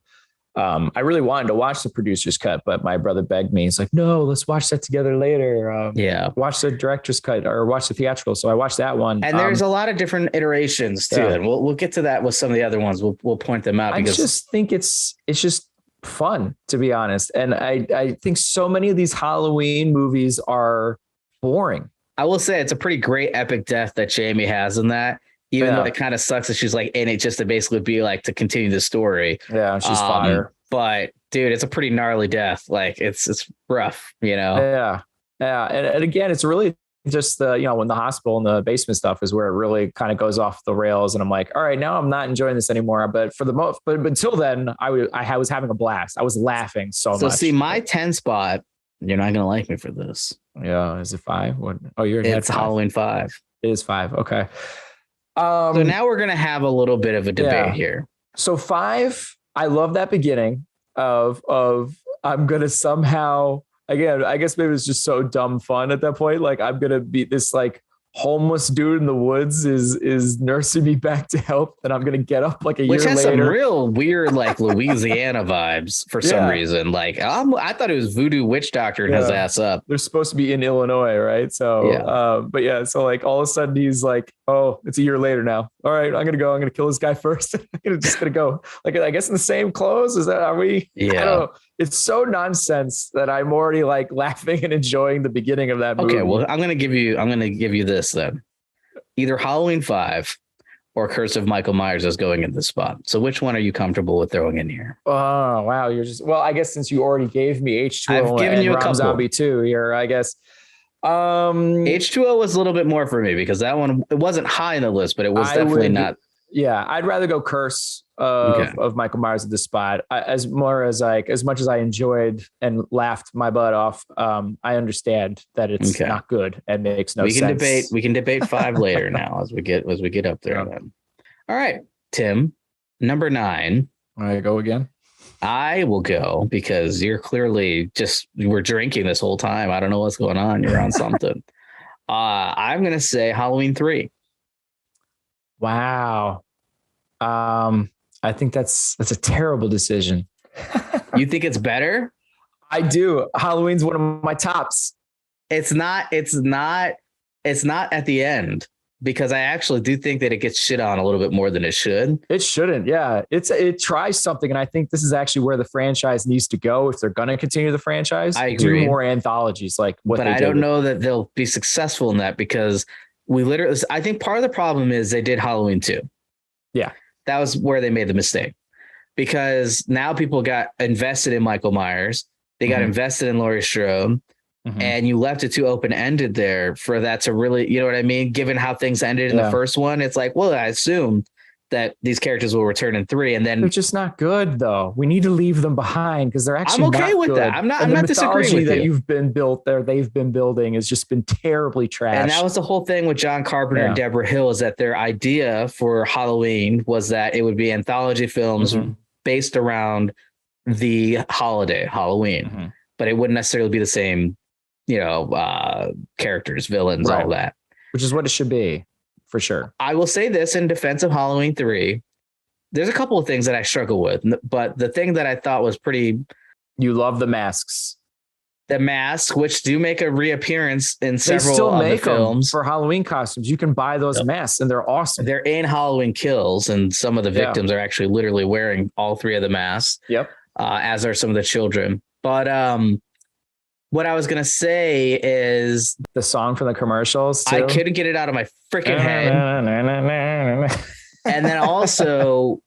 I really wanted to watch the producer's cut, but my brother begged me. He's like, "No, let's watch that together later. Watch the director's cut or watch the theatrical." So I watched that one. And there's a lot of different iterations too, and we'll get to that with some of the other ones. We'll point them out. I just think it's just fun, to be honest. And I think so many of these Halloween movies are boring. I will say it's a pretty great epic death that Jamie has in that. even though it kind of sucks that she's like in it just to basically be like to continue the story. Yeah, she's fire. But dude, it's a pretty gnarly death. Like it's rough, you know? Yeah. Yeah. And again, it's really just the, you know, when the hospital and the basement stuff is where it really kind of goes off the rails. And I'm like, all right, now I'm not enjoying this anymore. But for the most, but until then, I was having a blast. I was laughing so much. So see, my 10 spot, you're not going to like me for this. Yeah. Is it 5? What? Oh, it's Halloween 5. It is 5. Okay. So now we're going to have a little bit of a debate here. So 5, I love that beginning of I'm going to somehow, again, I guess maybe it's just so dumb fun at that point. Like I'm going to be this like homeless dude in the woods is nursing me back to health. And I'm going to get up like a year later. Which has some real weird, like Louisiana vibes for some reason. Like I thought it was voodoo witch doctor and his ass up. They're supposed to be in Illinois. Right. So, but yeah, so like all of a sudden he's like, oh, it's a year later now. All right, I'm going to go. I'm going to kill this guy first. I'm just going to go like, I guess in the same clothes. Are we? Yeah. I don't know. It's so nonsense that I'm already like laughing and enjoying the beginning of that movie. Okay, well, I'm gonna give you this then. Either Halloween 5 or Curse of Michael Myers is going in this spot. So which one are you comfortable with throwing in here? Oh wow, I guess since you already gave me H2O, I've given you a couple. Zombie 2 here, I guess. H2O was a little bit more for me because that one, it wasn't high in the list, but it was definitely not. Yeah, I'd rather go Curse of Michael Myers at this spot. As much as I enjoyed and laughed my butt off, I understand that it's not good and makes no sense. We can debate 5 later now as we get up there. Then. All right, Tim, number 9. I go again. I will go because you're clearly you were drinking this whole time. I don't know what's going on. You're on something. I'm gonna say Halloween 3. Wow. I think that's a terrible decision. You think it's better? I do. Halloween's one of my tops. It's not at the end because I actually do think that it gets shit on a little bit more than it should. It shouldn't. Yeah. It tries something. And I think this is actually where the franchise needs to go. If they're going to continue the franchise, I agree. Do more anthologies like what but they I did. Don't know that they'll be successful in that because I think part of the problem is they did Halloween 2. Yeah. That was where they made the mistake because now people got invested in Michael Myers. They got invested in Laurie Strode and you left it too open-ended there for that to really, you know what I mean? Given how things ended in the first one, it's like, well, I assume that these characters will return in 3 and then they're just not good though. We need to leave them behind because they're actually I'm okay not with good. that. I'm not disagreeing with that you. They've been building has just been terribly trashed. And that was the whole thing with John Carpenter and Deborah Hill is that their idea for Halloween was that it would be anthology films based around the holiday Halloween, but it wouldn't necessarily be the same, characters, villains, all that. Which is what it should be. For sure. I will say this in defense of Halloween 3. There's a couple of things that I struggle with, but the thing that I thought was pretty. You love the masks. The masks, which do make a reappearance in several of the films. For Halloween costumes. You can buy those masks and they're awesome. They're in Halloween Kills and some of the victims are actually literally wearing all 3 of the masks. Yep. As are some of the children. But what I was going to say is the song from the commercials. Too. I couldn't get it out of my freaking head. And then also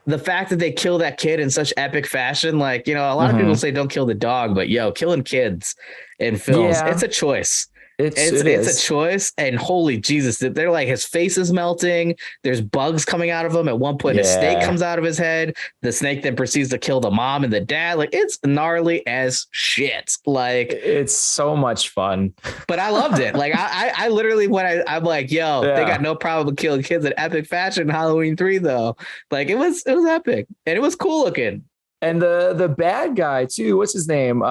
the fact that they kill that kid in such epic fashion. Like, a lot of people say don't kill the dog, but killing kids in films, it's a choice. It's a choice. And holy Jesus, they're like his face is melting. There's bugs coming out of him. At one point, a snake comes out of his head. The snake then proceeds to kill the mom and the dad. Like it's gnarly as shit. Like it's so much fun. But I loved it. Like I literally I'm like, they got no problem killing kids in epic fashion. Halloween 3 though, like it was epic and it was cool looking. And the bad guy too. What's his name?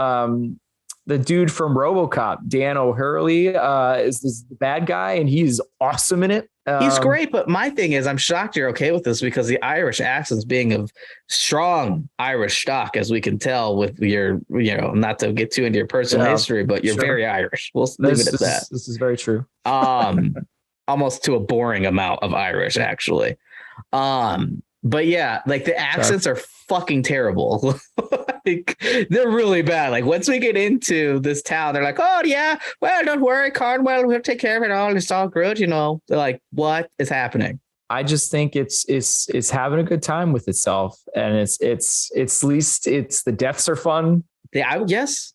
The dude from RoboCop, Dan O'Hurley, is the bad guy, and he's awesome in it. He's great, but my thing is, I'm shocked you're okay with this because the Irish accents being of strong Irish stock, as we can tell with your, not to get too into your personal history, but you're very Irish. We'll leave it at that. This is very true. Almost to a boring amount of Irish, actually. But yeah, like the accents are fucking terrible. Like they're really bad. Like once we get into this town, they're like, oh yeah, well, don't worry, Cornwell, we'll take care of it all. It's all good, They're like, what is happening? I just think it's having a good time with itself, and it's at least it's the deaths are fun. Yeah, yes.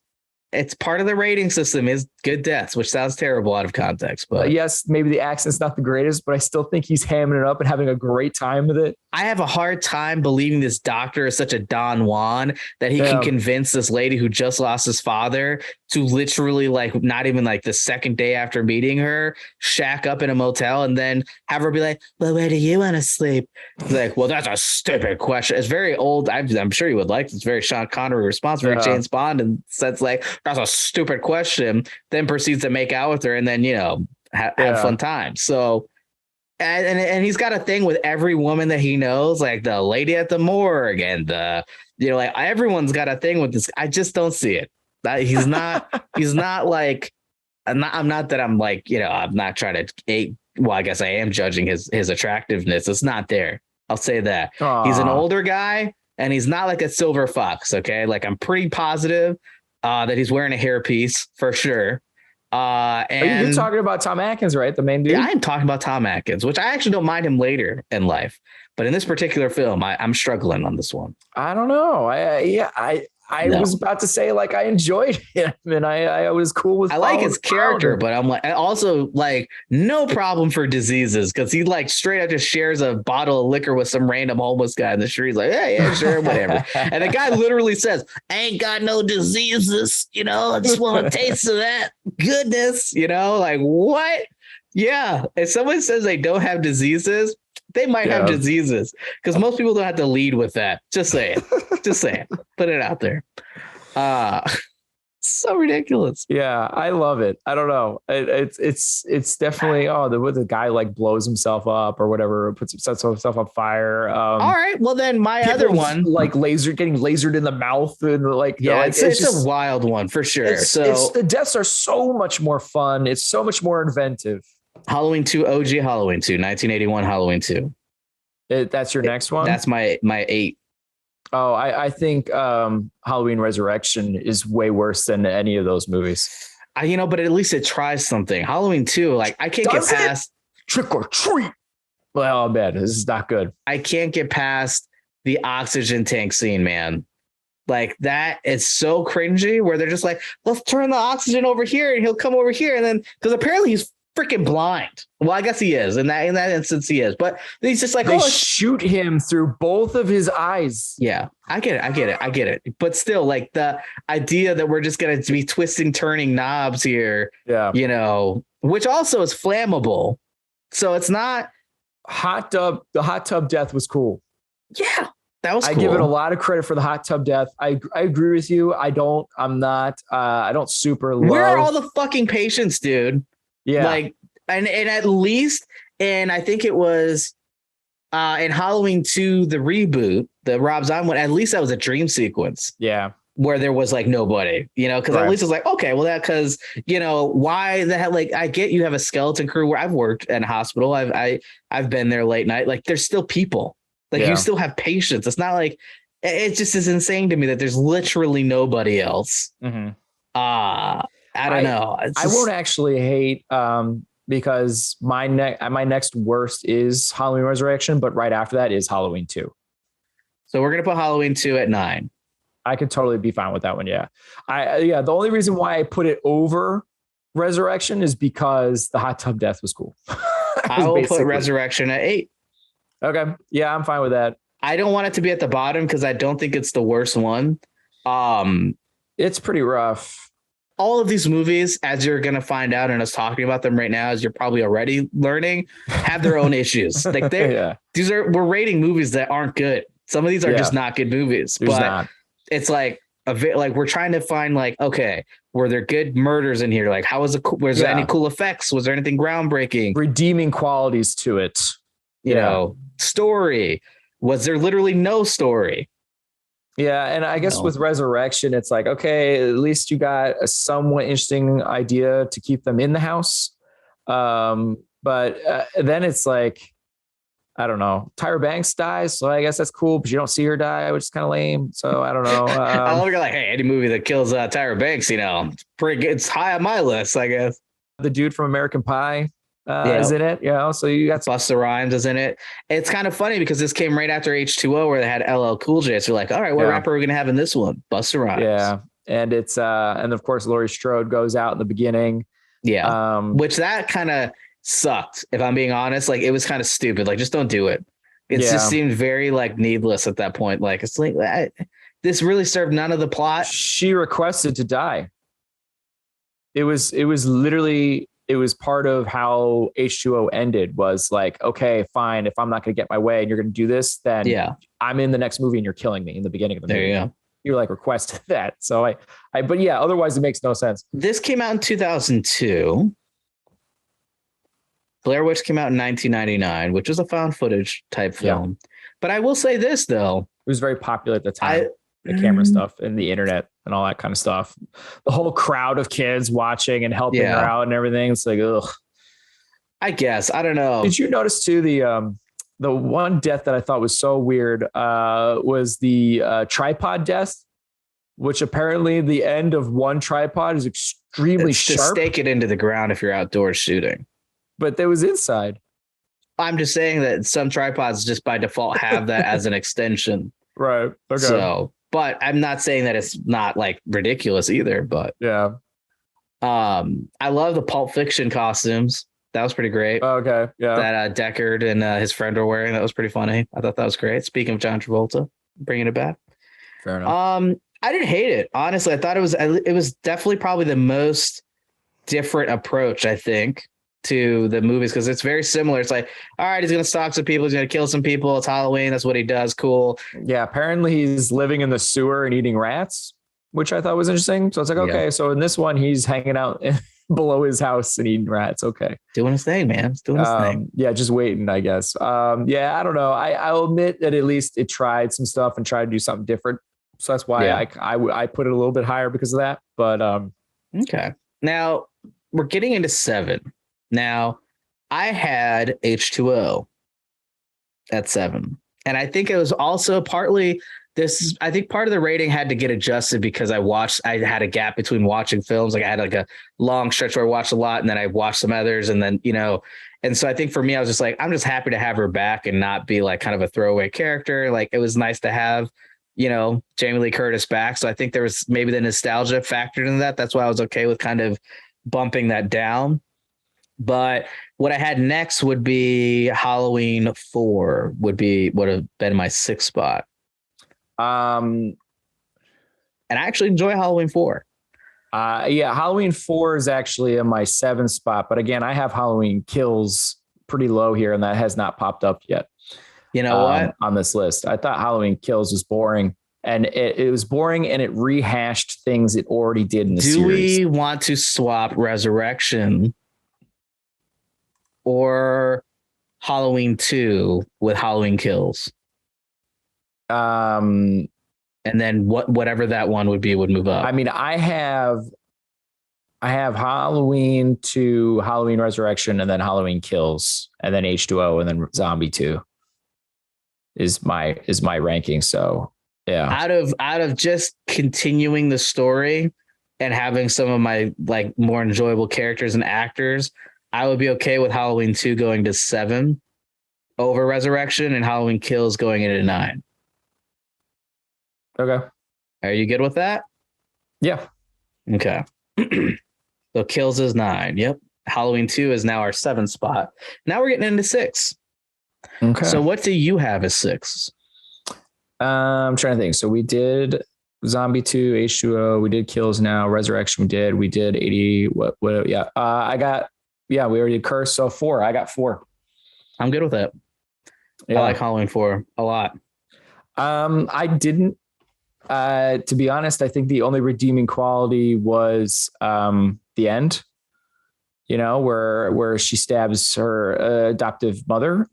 It's part of the rating system is good deaths, which sounds terrible out of context, but yes, maybe the accent's not the greatest, but I still think he's hamming it up and having a great time with it. I have a hard time believing this doctor is such a Don Juan that he can convince this lady who just lost his father to literally like not even like the second day after meeting her, shack up in a motel and then have her be like, well, where do you want to sleep? Like, well, that's a stupid question. It's very old. I'm sure you would like it. It's very Sean Connery response, very James Bond, and says like, that's a stupid question. Then proceeds to make out with her and then, you know, have fun time. So, and he's got a thing with every woman that he knows, like the lady at the morgue and the, you know, like everyone's got a thing with this. I just don't see it. He's not like, I'm not that I'm like, you know, I'm not trying to, well, I guess I am judging his attractiveness. It's not there. I'll say that. Aww. He's an older guy and he's not like a silver fox. Okay. Like I'm pretty positive that he's wearing a hairpiece for sure. And you're talking about Tom Atkins, right? The main dude. Yeah, I'm talking about Tom Atkins, which I actually don't mind him later in life, but in this particular film, I'm struggling on this one. I don't know. I was about to say like I enjoyed him and I was cool with. I like his character, but I'm like I also like no problem for diseases because he like straight up just shares a bottle of liquor with some random homeless guy in the street. He's like, yeah, sure, whatever. And the guy literally says, I ain't got no diseases, you know, I just want a taste of that goodness, you know, like what? Yeah. If someone says they don't have diseases, they might have diseases because most people don't have to lead with that. Just say it. Just say it. Put it out there. So ridiculous. Yeah, I love it. I don't know. It's definitely the guy like blows himself up or whatever, sets himself on fire. All right. Well, then my other one, like getting lasered in the mouth and like it's just a wild one for sure. So the deaths are so much more fun. It's so much more inventive. Halloween 2, OG Halloween 2, 1981 Halloween 2. That's your next one? That's my 8. Oh, I think Halloween Resurrection is way worse than any of those movies. But at least it tries something. Halloween 2, like I can't get past trick or treat. Well, man, this is not good. I can't get past the oxygen tank scene, man. Like that, it's so cringy where they're just like, let's turn the oxygen over here and he'll come over here. And then because apparently he's freaking blind. Well, I guess he is in that instance he is, but he's just like, they shoot him through both of his eyes. Yeah, I get it. But still, like the idea that we're just going to be twisting, turning knobs here, you know, which also is flammable. So it's not hot tub. The hot tub death was cool. Yeah, that was cool. I give it a lot of credit for the hot tub death. I agree with you. I don't super love. Where are all the fucking patients, dude? Yeah. Like, and at least, and I think it was in Halloween 2, the reboot, the Rob Zombie one, at least that was a dream sequence. Yeah. Where there was like nobody, you know, because at least it's like, okay, well, because, you know, why the hell, like, I get you have a skeleton crew where I've worked in a hospital. I've been there late night. Like, there's still people. Like, you still have patients. It's not like, it just is insane to me that there's literally nobody else. Mm-hmm. I don't know. I won't actually hate because my next worst is Halloween Resurrection, but right after that is Halloween 2. So we're gonna put Halloween 2 at 9. I could totally be fine with that one. Yeah, the only reason why I put it over Resurrection is because the hot tub death was cool. I will put Resurrection at 8. Okay, yeah, I'm fine with that. I don't want it to be at the bottom because I don't think it's the worst one. It's pretty rough. All of these movies, as you're going to find out and us talking about them right now, as you're probably already learning, have their own issues. Like we're rating movies that aren't good. Some of these are just not good movies, it's like we're trying to find like, okay, were there good murders in here? Like, was there any cool effects? Was there anything groundbreaking? Redeeming qualities to it. You know, story. Was there literally no story? Yeah, and I guess with Resurrection, it's like, okay, at least you got a somewhat interesting idea to keep them in the house. But then it's like, I don't know, Tyra Banks dies, so I guess that's cool, but you don't see her die, which is kind of lame. So I don't know. I love you're like, hey, any movie that kills Tyra Banks, you know, it's pretty good. It's high on my list, I guess. The dude from American Pie. is in it. Yeah. So you got Busta Rhymes is in it. It's kind of funny because this came right after H2O where they had LL Cool J. So you're like, all right, what rapper are we going to have in this one? Busta Rhymes. Yeah. And it's, and of course, Laurie Strode goes out in the beginning. Yeah. Which that kind of sucked, if I'm being honest. Like, it was kind of stupid. Like, just don't do it. It just seemed very like needless at that point. Like, it's like, this really served none of the plot. She requested to die. It was literally, it was part of how H2O ended, was like, okay, fine. If I'm not going to get my way and you're going to do this, then I'm in the next movie and you're killing me in the beginning of the movie. There you go. You like requested that. So but yeah, otherwise it makes no sense. This came out in 2002. Blair Witch came out in 1999, which was a found footage type film. Yeah. But I will say this, though. It was very popular at the time. The camera stuff and the internet and all that kind of stuff. The whole crowd of kids watching and helping her out and everything. It's like, ugh. I guess. I don't know. Did you notice too, the one death that I thought was so weird was the tripod death, which apparently the end of one tripod is extremely sharp. To stake it into the ground if you're outdoors shooting. But there was inside. I'm just saying that some tripods just by default have that as an extension. Right. Okay. So, but I'm not saying that it's not like ridiculous either, but yeah. I love the Pulp Fiction costumes. That was pretty great. Okay. Yeah. That Deckard and his friend were wearing. That was pretty funny. I thought that was great. Speaking of John Travolta, bringing it back. Fair enough. I didn't hate it. Honestly, I thought it was definitely probably the most different approach, I think, to the movies, because it's very similar. It's like, all right, he's going to stalk some people. He's going to kill some people. It's Halloween. That's what he does. Cool. Yeah. Apparently he's living in the sewer and eating rats, which I thought was interesting. So it's like, okay. So in this one, he's hanging out below his house and eating rats. Okay. Doing his thing, man. He's doing his thing. Yeah. Just waiting, I guess. Yeah. I don't know. I'll admit that at least it tried some stuff and tried to do something different. So that's why I put it a little bit higher because of that. But okay. Now we're getting into 7. Now I had H2O at 7, and I think it was also partly this. I think part of the rating had to get adjusted because I had a gap between watching films. Like I had like a long stretch where I watched a lot and then I watched some others, and then, and so I think for me, I was just like, I'm just happy to have her back and not be like kind of a throwaway character. Like it was nice to have, Jamie Lee Curtis back. So I think there was maybe the nostalgia factored in that. That's why I was okay with kind of bumping that down. But what I had next would be Halloween 4 would have been my 6th spot. And I actually enjoy Halloween 4. Yeah, Halloween 4 is actually in my 7th spot. But again, I have Halloween Kills pretty low here, and that has not popped up yet. You know what? On this list, I thought Halloween Kills was boring, and it was boring, and it rehashed things it already did in the series. Do we want to swap Resurrection or Halloween 2 with Halloween Kills? And then whatever that one would be would move up. I mean, I have Halloween 2, Halloween Resurrection, and then Halloween Kills, and then H2O, and then Zombie 2 is my ranking. So yeah, out of just continuing the story and having some of my like more enjoyable characters and actors, I would be okay with Halloween 2 going to 7 over Resurrection and Halloween Kills going into 9. Okay. Are you good with that? Yeah. Okay. So Kills is 9. Yep. Halloween 2 is now our 7th spot. Now we're getting into 6. Okay. So what do you have as 6? I'm trying to think. So we did Zombie 2, H2O. We did Kills now. Resurrection we did 80. What? Yeah. We already did Curse. So 4. I got 4. I'm good with it. Yeah. I like Halloween 4 a lot. I didn't. To be honest, I think the only redeeming quality was the end. Where she stabs her adoptive mother.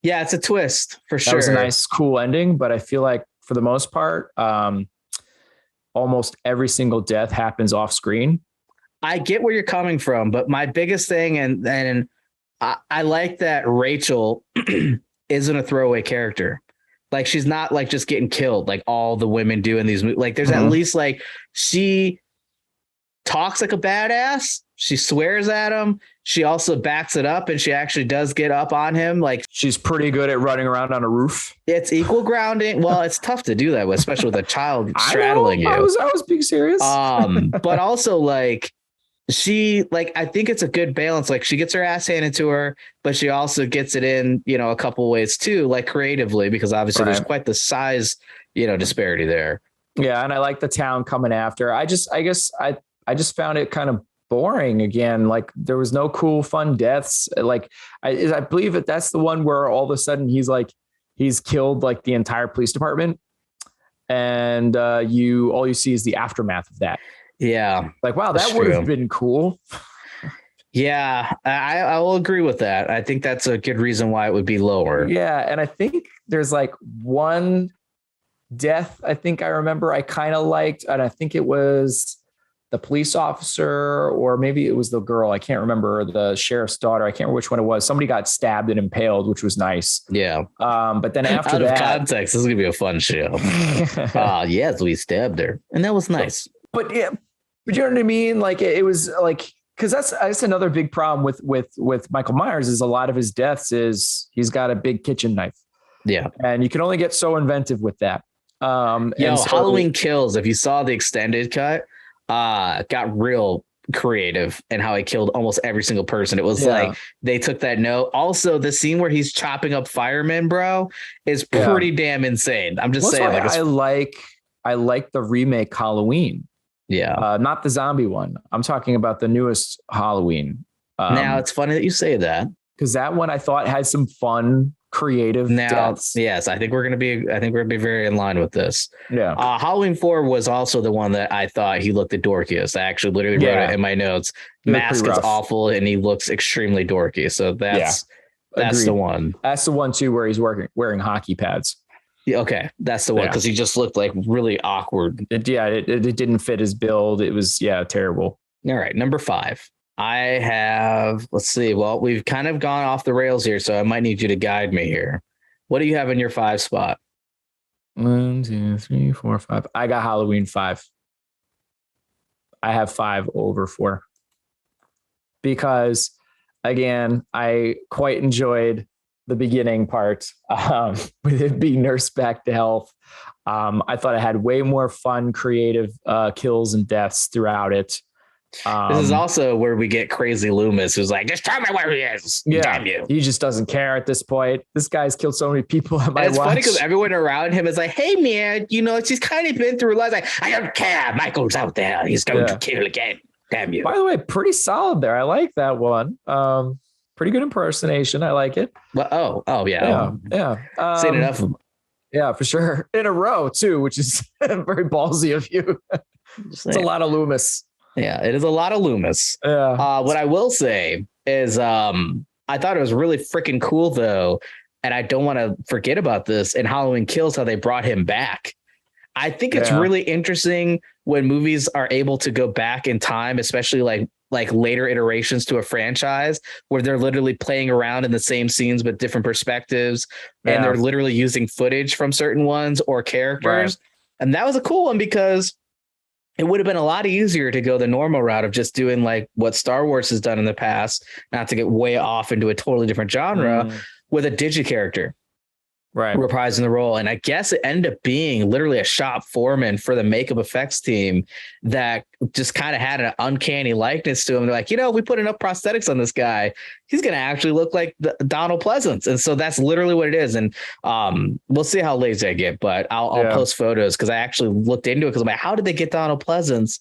Yeah, it's a twist for sure. That was a nice, cool ending, but I feel like for the most part, almost every single death happens off screen. I get where you're coming from, but my biggest thing, and I like that Rachel isn't a throwaway character. Like she's not like just getting killed like all the women do in these movies. Like there's at least like she talks like a badass. She swears at him. She also backs it up, and she actually does get up on him. Like, she's pretty good at running around on a roof. it's equal grounding. Well, it's tough to do that with, especially with a child straddling you. I was being serious. But also like I think it's a good balance. Like, she gets her ass handed to her, but she also gets it in, a couple ways too, like creatively, because obviously there's quite the size, disparity there. Yeah. And I like the town coming after. I guess I just found it kind of boring again. Like, there was no cool, fun deaths. Like, I believe that's the one where all of a sudden he's killed like the entire police department. And all you see is the aftermath of that. Yeah. Like, wow, that would have been cool. Yeah, I will agree with that. I think that's a good reason why it would be lower. Yeah. And I think there's like one death I think I remember I kind of liked. And I think it was the police officer, or maybe it was the girl. I can't remember, the sheriff's daughter. I can't remember which one it was. Somebody got stabbed and impaled, which was nice. Yeah. But then after out that, of context, this is gonna be a fun show. Yes, we stabbed her, and that was nice. But yeah, but you know what I mean? Like, it was like, because that's another big problem with Michael Myers, is a lot of his deaths is he's got a big kitchen knife. Yeah, and you can only get so inventive with that. Halloween Kills, if you saw the extended cut, got real creative in how he killed almost every single person. It was like they took that note. Also, the scene where he's chopping up firemen, bro, is pretty damn insane. I'm just saying. I like the remake Halloween. Yeah. Not the zombie one. I'm talking about the newest Halloween. Now it's funny that you say that, because that one I thought had some fun, creative deaths. Yes, I think we're gonna be very in line with this. Yeah. Halloween 4 was also the one that I thought he looked the dorkiest. I actually literally wrote it in my notes. Mask is awful and he looks extremely dorky. So that's the one. That's the one too where he's wearing hockey pads. Yeah, okay, that's the one, because he just looked like really awkward. It didn't fit his build. It was terrible. All right, number 5. I have, let's see. Well, we've kind of gone off the rails here, so I might need you to guide me here. What do you have in your 5 spot? 1, 2, 3, 4, 5. I got Halloween 5. I have 5 over 4 because, again, I quite enjoyed the beginning part with it being nursed back to health. I thought it had way more fun, creative kills and deaths throughout it. This is also where we get Crazy Loomis, who's like, just tell me where he is. Yeah, damn you. He just doesn't care at this point. This guy's killed so many people. It's funny because everyone around him is like, hey, man, she's kind of been through a lot. Like, I don't care. Michael's out there. He's going to kill again. Damn you. By the way, pretty solid there. I like that one. Pretty good impersonation. I like it. Well, yeah. Seen enough of them. Yeah, for sure. In a row, too, which is very ballsy of you. It's a lot of Loomis. Yeah, it is a lot of Loomis. Yeah. What I will say is I thought it was really freaking cool, though, and I don't want to forget about this, in Halloween Kills, how they brought him back. I think it's really interesting when movies are able to go back in time, especially like later iterations to a franchise where they're literally playing around in the same scenes but different perspectives, and they're literally using footage from certain ones or characters. Right. And that was a cool one because it would have been a lot easier to go the normal route of just doing like what Star Wars has done in the past, not to get way off into a totally different genre, with a digi character. Right. Reprising the role. And I guess it ended up being literally a shop foreman for the makeup effects team that just kind of had an uncanny likeness to him. They're like, if we put enough prosthetics on this guy, he's going to actually look like Donald Pleasance. And so that's literally what it is. And we'll see how lazy I get, but I'll post photos, because I actually looked into it because I'm like, how did they get Donald Pleasance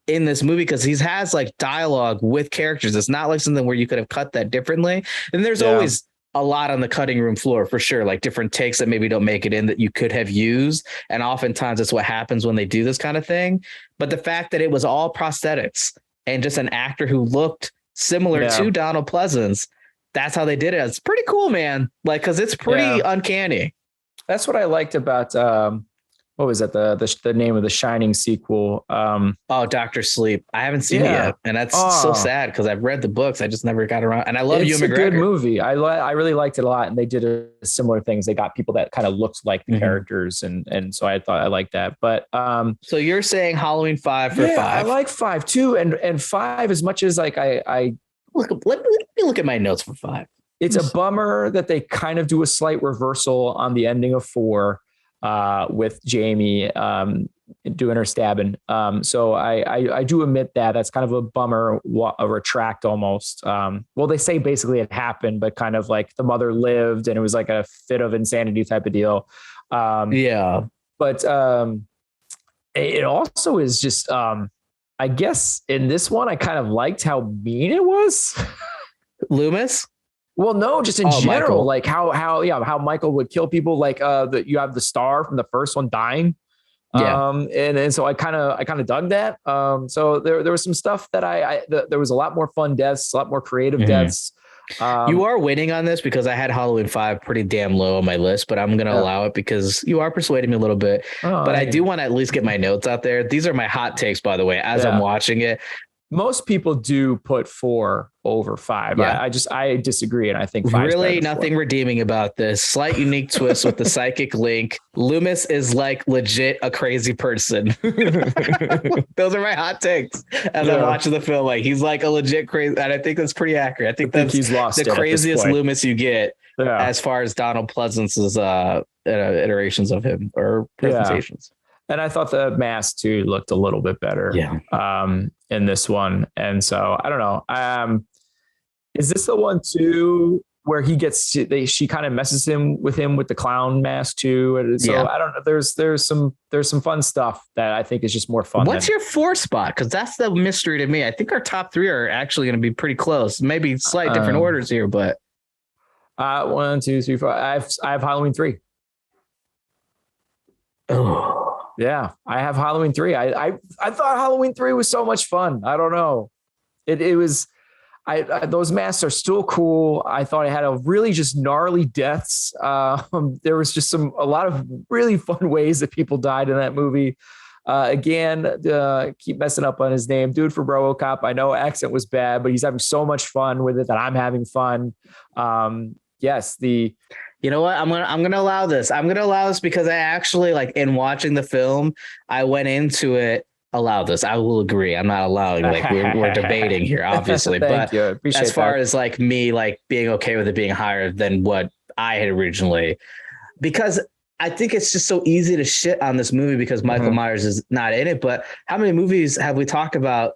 in this movie? Because he has like dialogue with characters. It's not like something where you could have cut that differently. And there's always a lot on the cutting room floor for sure, like different takes that maybe don't make it in that you could have used. And oftentimes that's what happens when they do this kind of thing. But the fact that it was all prosthetics and just an actor who looked similar to Donald Pleasance, that's how they did it. It's pretty cool, man. Like, cause it's pretty uncanny. That's what I liked about what was that? The name of the Shining sequel. Oh, Dr. Sleep. I haven't seen it Yeah. yet. And that's so sad because I've read the books. I just never got around. And I love Ewan McGregor. It's a good movie. I really liked it a lot. And they did similar things. They got people that kind of looked like the characters. And so I thought I liked that. But so you're saying Halloween 5 for 5. I like 5 too. And 5, as much as like I let me look at my notes for 5. It's a bummer that they kind of do a slight reversal on the ending of 4 with Jamie doing her stabbing. So I do admit that that's kind of a bummer, a retract almost. Well, they say basically it happened, but kind of like the mother lived and it was like a fit of insanity type of deal. But it also is just, I guess in this one, I kind of liked how mean it was. Loomis? Well, no, just in general, Michael. like how Michael would kill people, like you have the star from the first one dying. And so I kind of dug that. So there was some stuff that there was a lot more fun deaths, a lot more creative deaths. You are winning on this because I had Halloween 5 pretty damn low on my list, but I'm going to allow it because you are persuading me a little bit. But I do want to at least get my notes out there. These are my hot takes, by the way, as I'm watching it. Most people do put 4 over 5. I disagree, and I think 5 really nothing redeeming about this. Slight unique twist with the psychic link. Loomis is like legit a crazy person. Those are my hot takes as I'm watching the film. Like he's like a legit crazy, and I think that's pretty accurate. I think that's he's lost the craziest Loomis you get as far as Donald Pleasance's iterations of him or presentations. And I thought the mask too looked a little bit better in this one. And so I don't know. Is this the one too where he gets she kind of messes with him with the clown mask too? And so I don't know. There's some fun stuff that I think is just more fun. What's your 4 spot? Because that's the mystery to me. I think our top 3 are actually going to be pretty close. Maybe slight different orders here, but 1, 2, 3, 4. I have Halloween 3. Oh. Yeah, I have Halloween 3. I thought Halloween 3 was so much fun. I don't know. It was, those masks are still cool. I thought it had a really just gnarly deaths. There was just a lot of really fun ways that people died in that movie. Keep messing up on his name. Dude for RoboCop. I know accent was bad, but he's having so much fun with it that I'm having fun. You know what? I'm gonna allow this. I'm gonna allow this because I actually, like, in watching the film, I went into it. Allow this. I will agree. I'm not allowing, like, we're debating here, obviously. But as far as like me, like being okay with it being higher than what I had originally, because I think it's just so easy to shit on this movie because Michael Myers is not in it. But how many movies have we talked about?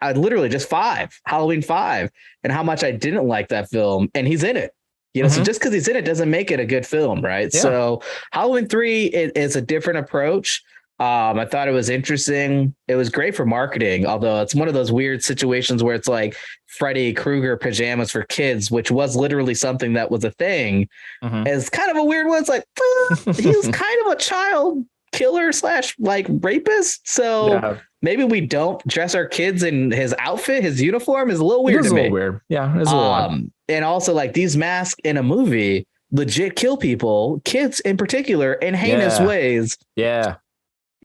Literally just 5, Halloween 5, and how much I didn't like that film, and he's in it. You know, so just because he's in it doesn't make it a good film, right? Yeah. So Halloween 3 is a different approach. I thought it was interesting. It was great for marketing, although it's one of those weird situations where it's like Freddy Krueger pajamas for kids, which was literally something that was a thing. It's kind of a weird one. It's like, he's kind of a child killer / like rapist. So maybe we don't dress our kids in his outfit. His uniform is a little weird to me. Weird. Yeah. It's a little odd. And also, like, these masks in a movie legit kill people, kids in particular, in heinous ways. Yeah.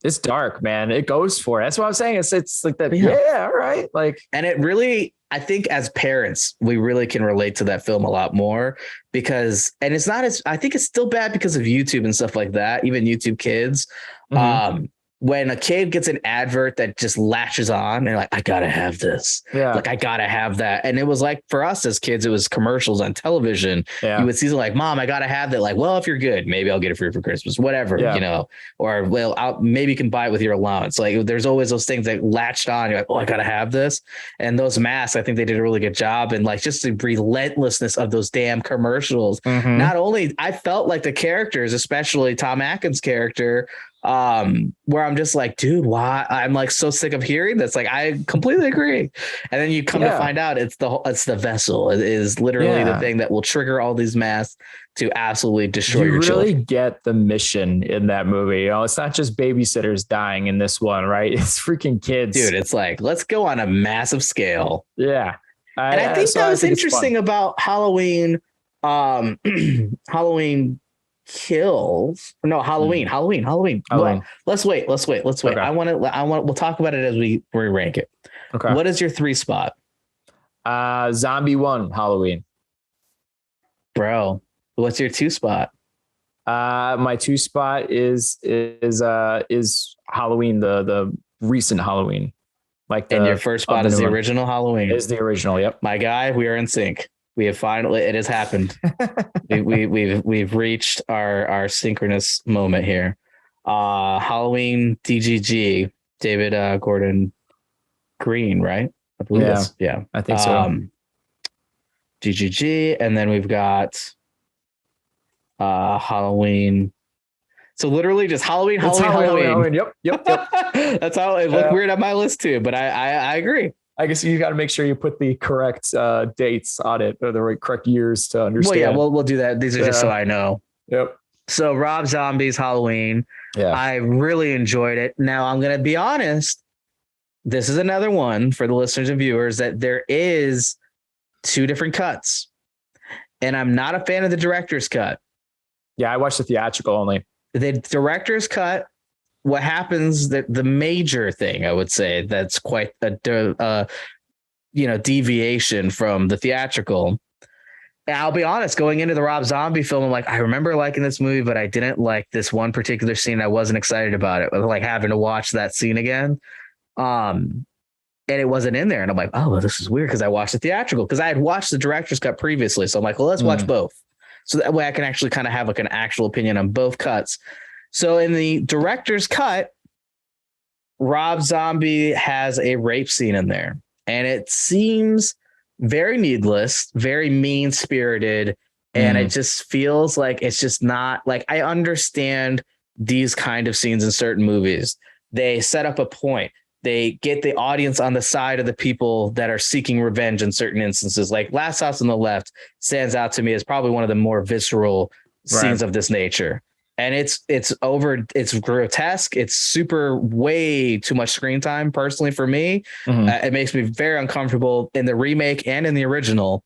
It's dark, man. It goes for it. That's what I'm saying. It's like that. Yeah. All right. Like, and it really, I think as parents, we really can relate to that film a lot more because, and it's not as, I think it's still bad because of YouTube and stuff like that. Even YouTube kids. When a kid gets an advert that just latches on and like, I gotta have this. Like, I gotta have that. And it was like, for us as kids, it was commercials on television. You would see like, Mom, I gotta have that. Like, well, if you're good, maybe I'll get it for you for Christmas, whatever, you know, or well, maybe you can buy it with your allowance. Like, there's always those things that latched on. You're like, oh, I gotta have this. And those masks, I think they did a really good job. And like, just the relentlessness of those damn commercials. Not only, I felt like the characters, especially Tom Atkins' character, where I'm just like, dude, why? I'm like so sick of hearing this. Like, I completely agree. And then you come to find out it's the vessel. It is literally the thing that will trigger all these masks to absolutely destroy your children. You really get the mission in that movie. You know, it's not just babysitters dying in this one, right? It's freaking kids. Dude, it's like, let's go on a massive scale. Yeah. I think that was interesting about Halloween. Halloween Kills. No, Halloween. What? Halloween. Let's wait. Okay. We'll talk about it as we rank it. Okay. What is your 3 spot? Zombie 1, Halloween. Bro, what's your 2 spot? My 2 spot is Halloween, the recent Halloween. And your first spot is the original Halloween. Is the original, yep. My guy, we are in sync. We have finally, it has happened. we've reached our synchronous moment here. Halloween DGG, David Gordon Green, right? I believe yeah, I think so. GGG, and then we've got Halloween. So literally just Halloween. Yep. That's how it looked weird on my list too, but I agree. I guess you got to make sure you put the correct dates on it, or the correct years to understand. Well, yeah, we'll do that. These are just so I know. Yep. So Rob Zombie's Halloween. Yeah. I really enjoyed it. Now I'm going to be honest. This is another one for the listeners and viewers that there is 2 different cuts, and I'm not a fan of the director's cut. Yeah, I watched the theatrical only. The director's cut, what happens, the major thing I would say that's quite a deviation from the theatrical. And I'll be honest, going into the Rob Zombie film, I'm like, I remember liking this movie, but I didn't like this one particular scene. I wasn't excited about it. Like having to watch that scene again. And it wasn't in there. And I'm like, oh, well, this is weird, because I watched the theatrical, because I had watched the director's cut previously. So I'm like, well, let's watch both. So that way I can actually kind of have like an actual opinion on both cuts. So in the director's cut, Rob Zombie has a rape scene in there, and it seems very needless, very mean-spirited. And it just feels like it's just not like, I understand these kind of scenes in certain movies. They set up a point. They get the audience on the side of the people that are seeking revenge in certain instances. Like Last House on the Left stands out to me as probably one of the more visceral scenes of this nature. And it's grotesque. It's super way too much screen time personally for me. It makes me very uncomfortable in the remake and in the original.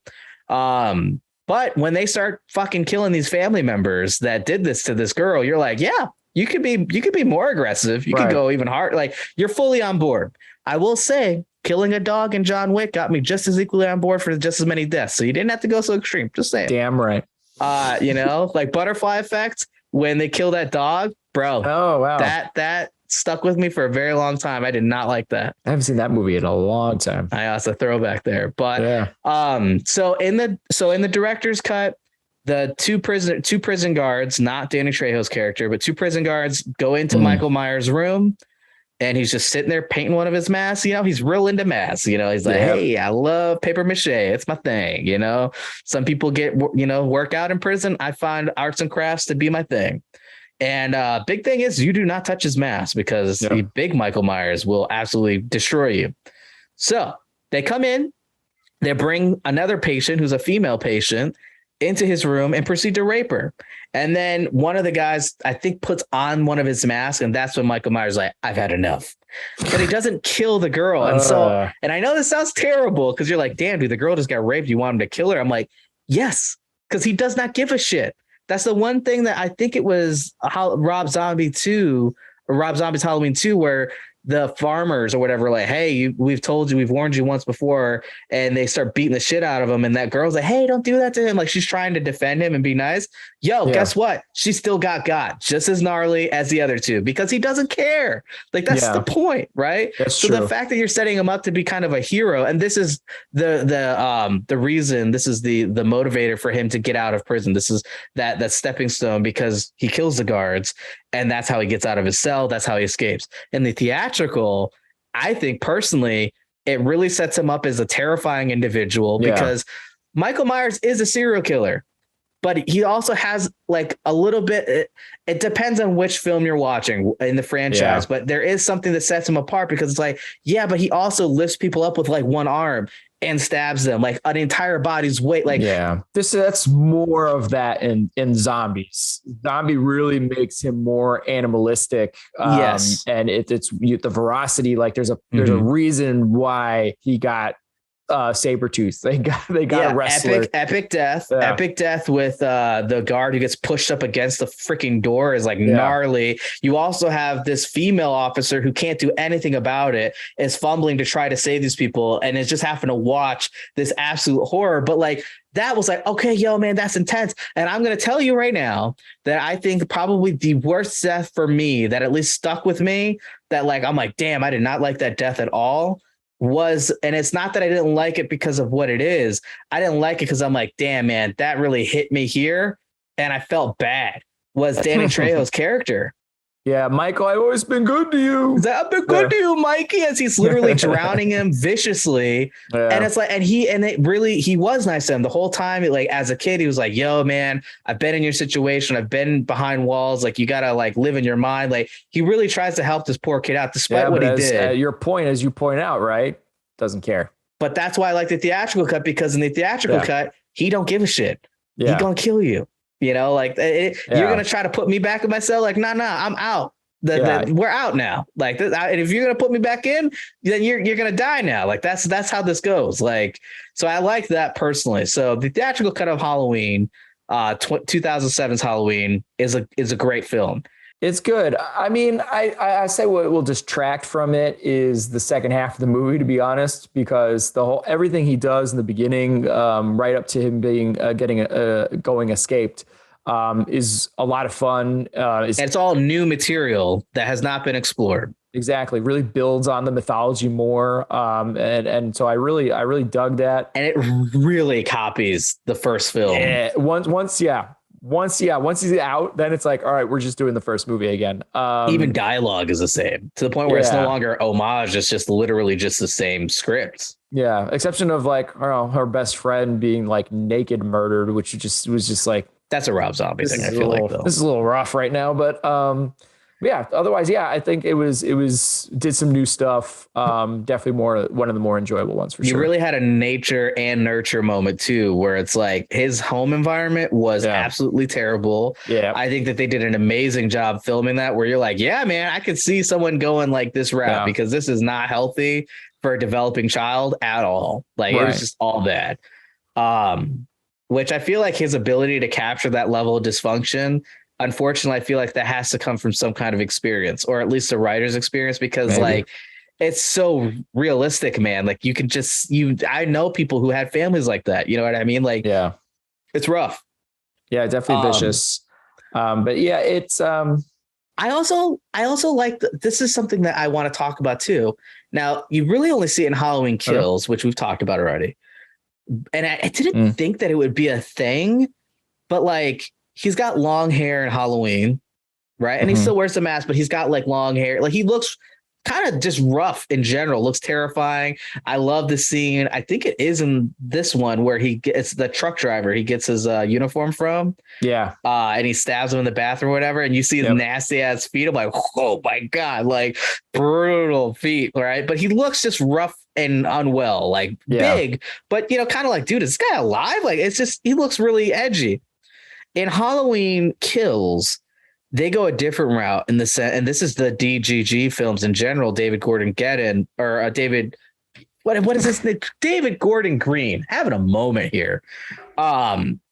But when they start fucking killing these family members that did this to this girl, you're like, yeah, you could be more aggressive. You could go even hard. Like, you're fully on board. I will say, killing a dog in John Wick got me just as equally on board for just as many deaths. So you didn't have to go so extreme. Just saying. Damn right. Like Butterfly Effect when they kill that dog, bro. Oh wow. That stuck with me for a very long time. I did not like that. I haven't seen that movie in a long time. It's a throwback there. But so in the director's cut, the two prison guards, not Danny Trejo's character, but 2 prison guards go into Michael Myers' room, and he's just sitting there painting one of his masks. He's real into masks. He's like, hey, I love paper mache. It's my thing. Some people get, work out in prison. I find arts and crafts to be my thing. And big thing is, you do not touch his mask, because the big Michael Myers will absolutely destroy you. So they come in, they bring another patient who's a female patient into his room and proceed to rape her. And then one of the guys, I think, puts on one of his masks, and that's when Michael Myers is like, I've had enough. But he doesn't kill the girl. And I know this sounds terrible, because you're like, damn, dude, the girl just got raped. You want him to kill her? I'm like, yes, because he does not give a shit. That's the one thing that I think it was Rob Zombie's Halloween 2, where the farmers or whatever, like, hey, we've warned you once before, and they start beating the shit out of him. And that girl's like, hey, don't do that to him. Like, she's trying to defend him and be nice. Guess what? She still got just as gnarly as the other 2, because he doesn't care. Like, that's the point, right? That's true. The fact that you're setting him up to be kind of a hero, and this is the reason, this is the motivator for him to get out of prison. This is that stepping stone, because he kills the guards, and that's how he gets out of his cell. That's how he escapes. In the theatrical, I think personally, it really sets him up as a terrifying individual, because Michael Myers is a serial killer, but he also has like a little bit, it depends on which film you're watching in the franchise, but there is something that sets him apart, because it's like, but he also lifts people up with like one arm and stabs them like an entire body's weight. Like, that's more of that in Zombies. Zombie really makes him more animalistic. And it's the veracity. Like there's a reason why he got Sabretooth. They got a wrestler. Epic death with the guard who gets pushed up against the freaking door is like gnarly. You also have this female officer who can't do anything about it, is fumbling to try to save these people, and is just having to watch this absolute horror. But like, that was like, okay, yo, man, that's intense. And I'm going to tell you right now that I think probably the worst death for me that at least stuck with me, that like, I'm like, damn, I did not like that death at all, was, and it's not that I didn't like it because of what it is. I didn't like it because I'm like, damn, man, that really hit me here. And I felt bad, was Danny Trejo's character. Yeah, Michael, I've always been good to you. I've been good to you, Mikey, as he's literally drowning him viciously. Yeah. And it's like, he was nice to him the whole time. Like, as a kid, he was like, yo, man, I've been in your situation. I've been behind walls. Like, you got to like live in your mind. Like, he really tries to help this poor kid out despite what he did. Your point, as you point out, right? Doesn't care. But that's why I like the theatrical cut, because in the theatrical cut, he don't give a shit. Yeah. He gonna kill you. You know, like you're going to try to put me back in my cell. Like, nah, I'm out. We're out now. Like, and if you're going to put me back in, then you're going to die now. Like, that's how this goes. Like, so I like that personally. So the theatrical cut of Halloween, 2007's Halloween is a great film. It's good. I mean, I say what will distract from it is the second half of the movie, to be honest, because everything he does in the beginning, right up to him being going escaped, is a lot of fun. It's all new material that has not been explored. Exactly. Really builds on the mythology more. And so I really dug that. And it really copies the first film. Yeah. Once he's out, then it's like, all right, we're just doing the first movie again. Even dialogue is the same, to the point where it's no longer homage. It's just literally just the same script. Yeah. Exception of like, I don't know, her best friend being like naked murdered, which was just like, that's a Rob Zombie thing. I feel like, though, this is a little rough right now, but yeah, otherwise, I think it did some new stuff. Definitely one of the more enjoyable ones for sure. You really had a nature and nurture moment too, where it's like his home environment was absolutely terrible. Yeah. I think that they did an amazing job filming that, where you're like, yeah, man, I could see someone going like this route, because this is not healthy for a developing child at all. Like, it was just all bad. Which I feel like his ability to capture that level of dysfunction, unfortunately, I feel like that has to come from some kind of experience, or at least a writer's experience, because like, it's so realistic, man. Like, you can just, I know people who had families like that. You know what I mean? Like, yeah, it's rough. Yeah, definitely vicious. But yeah, it's, I also like, this is something that I want to talk about too. Now, you really only see it in Halloween Kills, which we've talked about already. And I didn't think that it would be a thing, but like, he's got long hair in Halloween, right? And he still wears the mask, but he's got like long hair. Like, he looks kind of just rough in general, looks terrifying. I love the scene. I think it is in this one where it's the truck driver he gets his uniform from. Yeah. And he stabs him in the bathroom or whatever. And you see his nasty ass feet. I'm like, oh my God, like brutal feet. Right. But he looks just rough and unwell, like big, but kind of like, dude, is this guy alive? Like, it's just, he looks really edgy. In Halloween Kills, they go a different route in the set, and this is the DGG films in general. David Gordon Green, what is this? David Gordon Green having a moment here,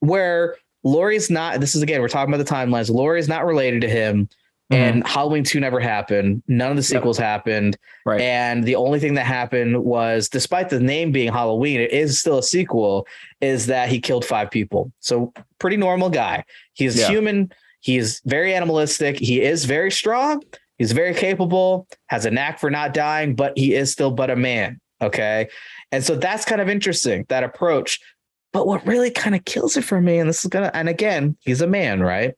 where Laurie's not. This is, again, we're talking about the timelines. Laurie's not related to him, and Halloween 2 never happened. None of the sequels happened, right? And the only thing that happened was, despite the name being Halloween, it is still a sequel. Is that he killed 5 people? So pretty normal guy. He's human. He is very animalistic. He is very strong. He's very capable, has a knack for not dying, but he is still but a man. Okay. And so that's kind of interesting, that approach. But what really kind of kills it for me, and again, he's a man, right?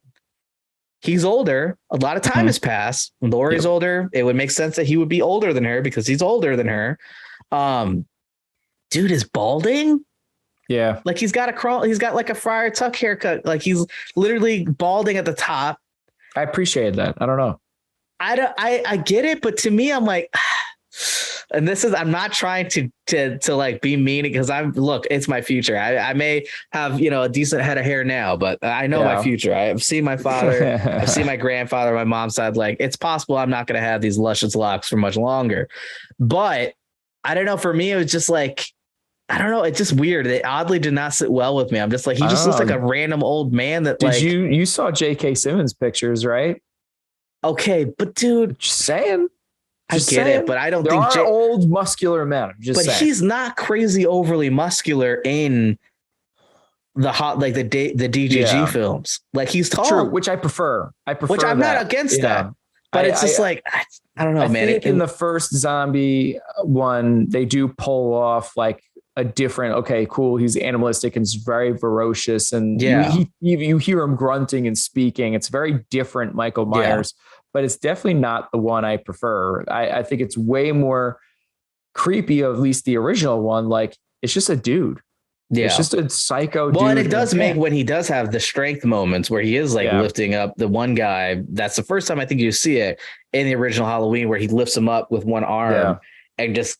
He's older. A lot of time has passed. Laurie's older. It would make sense that he would be older than her because he's older than her. Dude is balding. Yeah. Like, he's got like a Friar Tuck haircut. Like, he's literally balding at the top. I appreciated that. I don't know. I get it. But to me, I'm like, and I'm not trying to like be mean, because it's my future. I may have, a decent head of hair now, but I know my future. I've seen my father, I've seen my grandfather, my mom's side. Like, it's possible I'm not going to have these luscious locks for much longer, but I don't know. For me, it was just like, I don't know. It's just weird. It oddly did not sit well with me. I'm just like, he just looks like Oh, a random old man that did like, you saw J.K. Simmons pictures, right? okay, but dude, Just saying. I Just get it, saying. but I don't There think are old muscular men. I'm just but saying. he's not crazy overly muscular in the DGG Yeah. films. Like he's True, tall, which I prefer. I which prefer I'm not that. against that. Yeah. But it's just I like, I don't know, I man. think in the first zombie one, they do pull off like a different, okay, cool. He's animalistic and he's very ferocious. And Yeah. you hear him grunting and speaking. It's very different Michael Yeah. Myers, but it's definitely not the one I prefer. I think it's way more creepy, at least the original one. Like it's just a dude. It's Yeah. just a psycho Well, and dude. it does make Yeah. when he does have the strength moments where he is like Yeah. lifting up the one guy. That's the first time I think you see it in the original Halloween where he lifts him up with one arm and just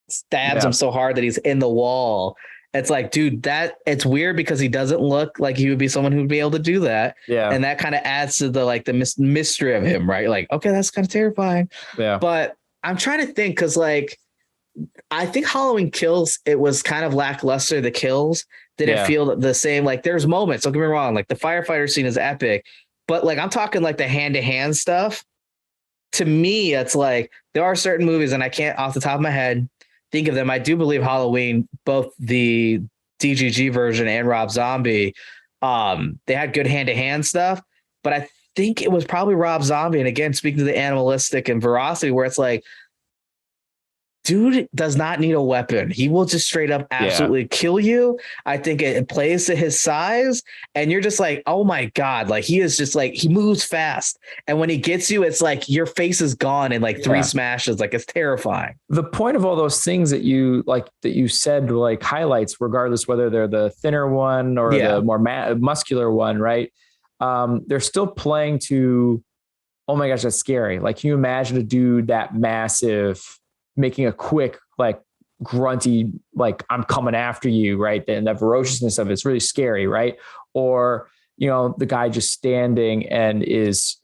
stabs him so hard that he's in the wall. It's like, dude, that it's weird because he doesn't look like he would be someone who would be able to do that. Yeah. And that kind of adds to the like the mystery of him, right? Like, okay, that's kind of terrifying. Yeah. But I'm trying to think because like I think Halloween Kills, it was kind of lackluster. The kills didn't feel the same. Like there's moments, don't get me wrong, like the firefighter scene is epic, but like I'm talking like the hand-to-hand stuff. To me, it's like there are certain movies, and I can't off the top of my head think of them. I do believe Halloween, both the DGG version and Rob Zombie, they had good hand-to-hand stuff, but I think it was probably Rob Zombie. And again, speaking to the animalistic and veracity, where it's like, dude does not need a weapon. He will just straight up absolutely kill you. I think it plays to his size. And you're just like, oh my God. Like he is just like, he moves fast. And when he gets you, it's like your face is gone in like three smashes. Like it's terrifying. The point of all those things that you said, like highlights, regardless whether they're the thinner one or the more muscular one, right? They're still playing to, oh my gosh, that's scary. Like, can you imagine a dude that massive making a quick, like grunty, like I'm coming after you, right? And the ferociousness of it's really scary, right? Or, you know, the guy just standing and is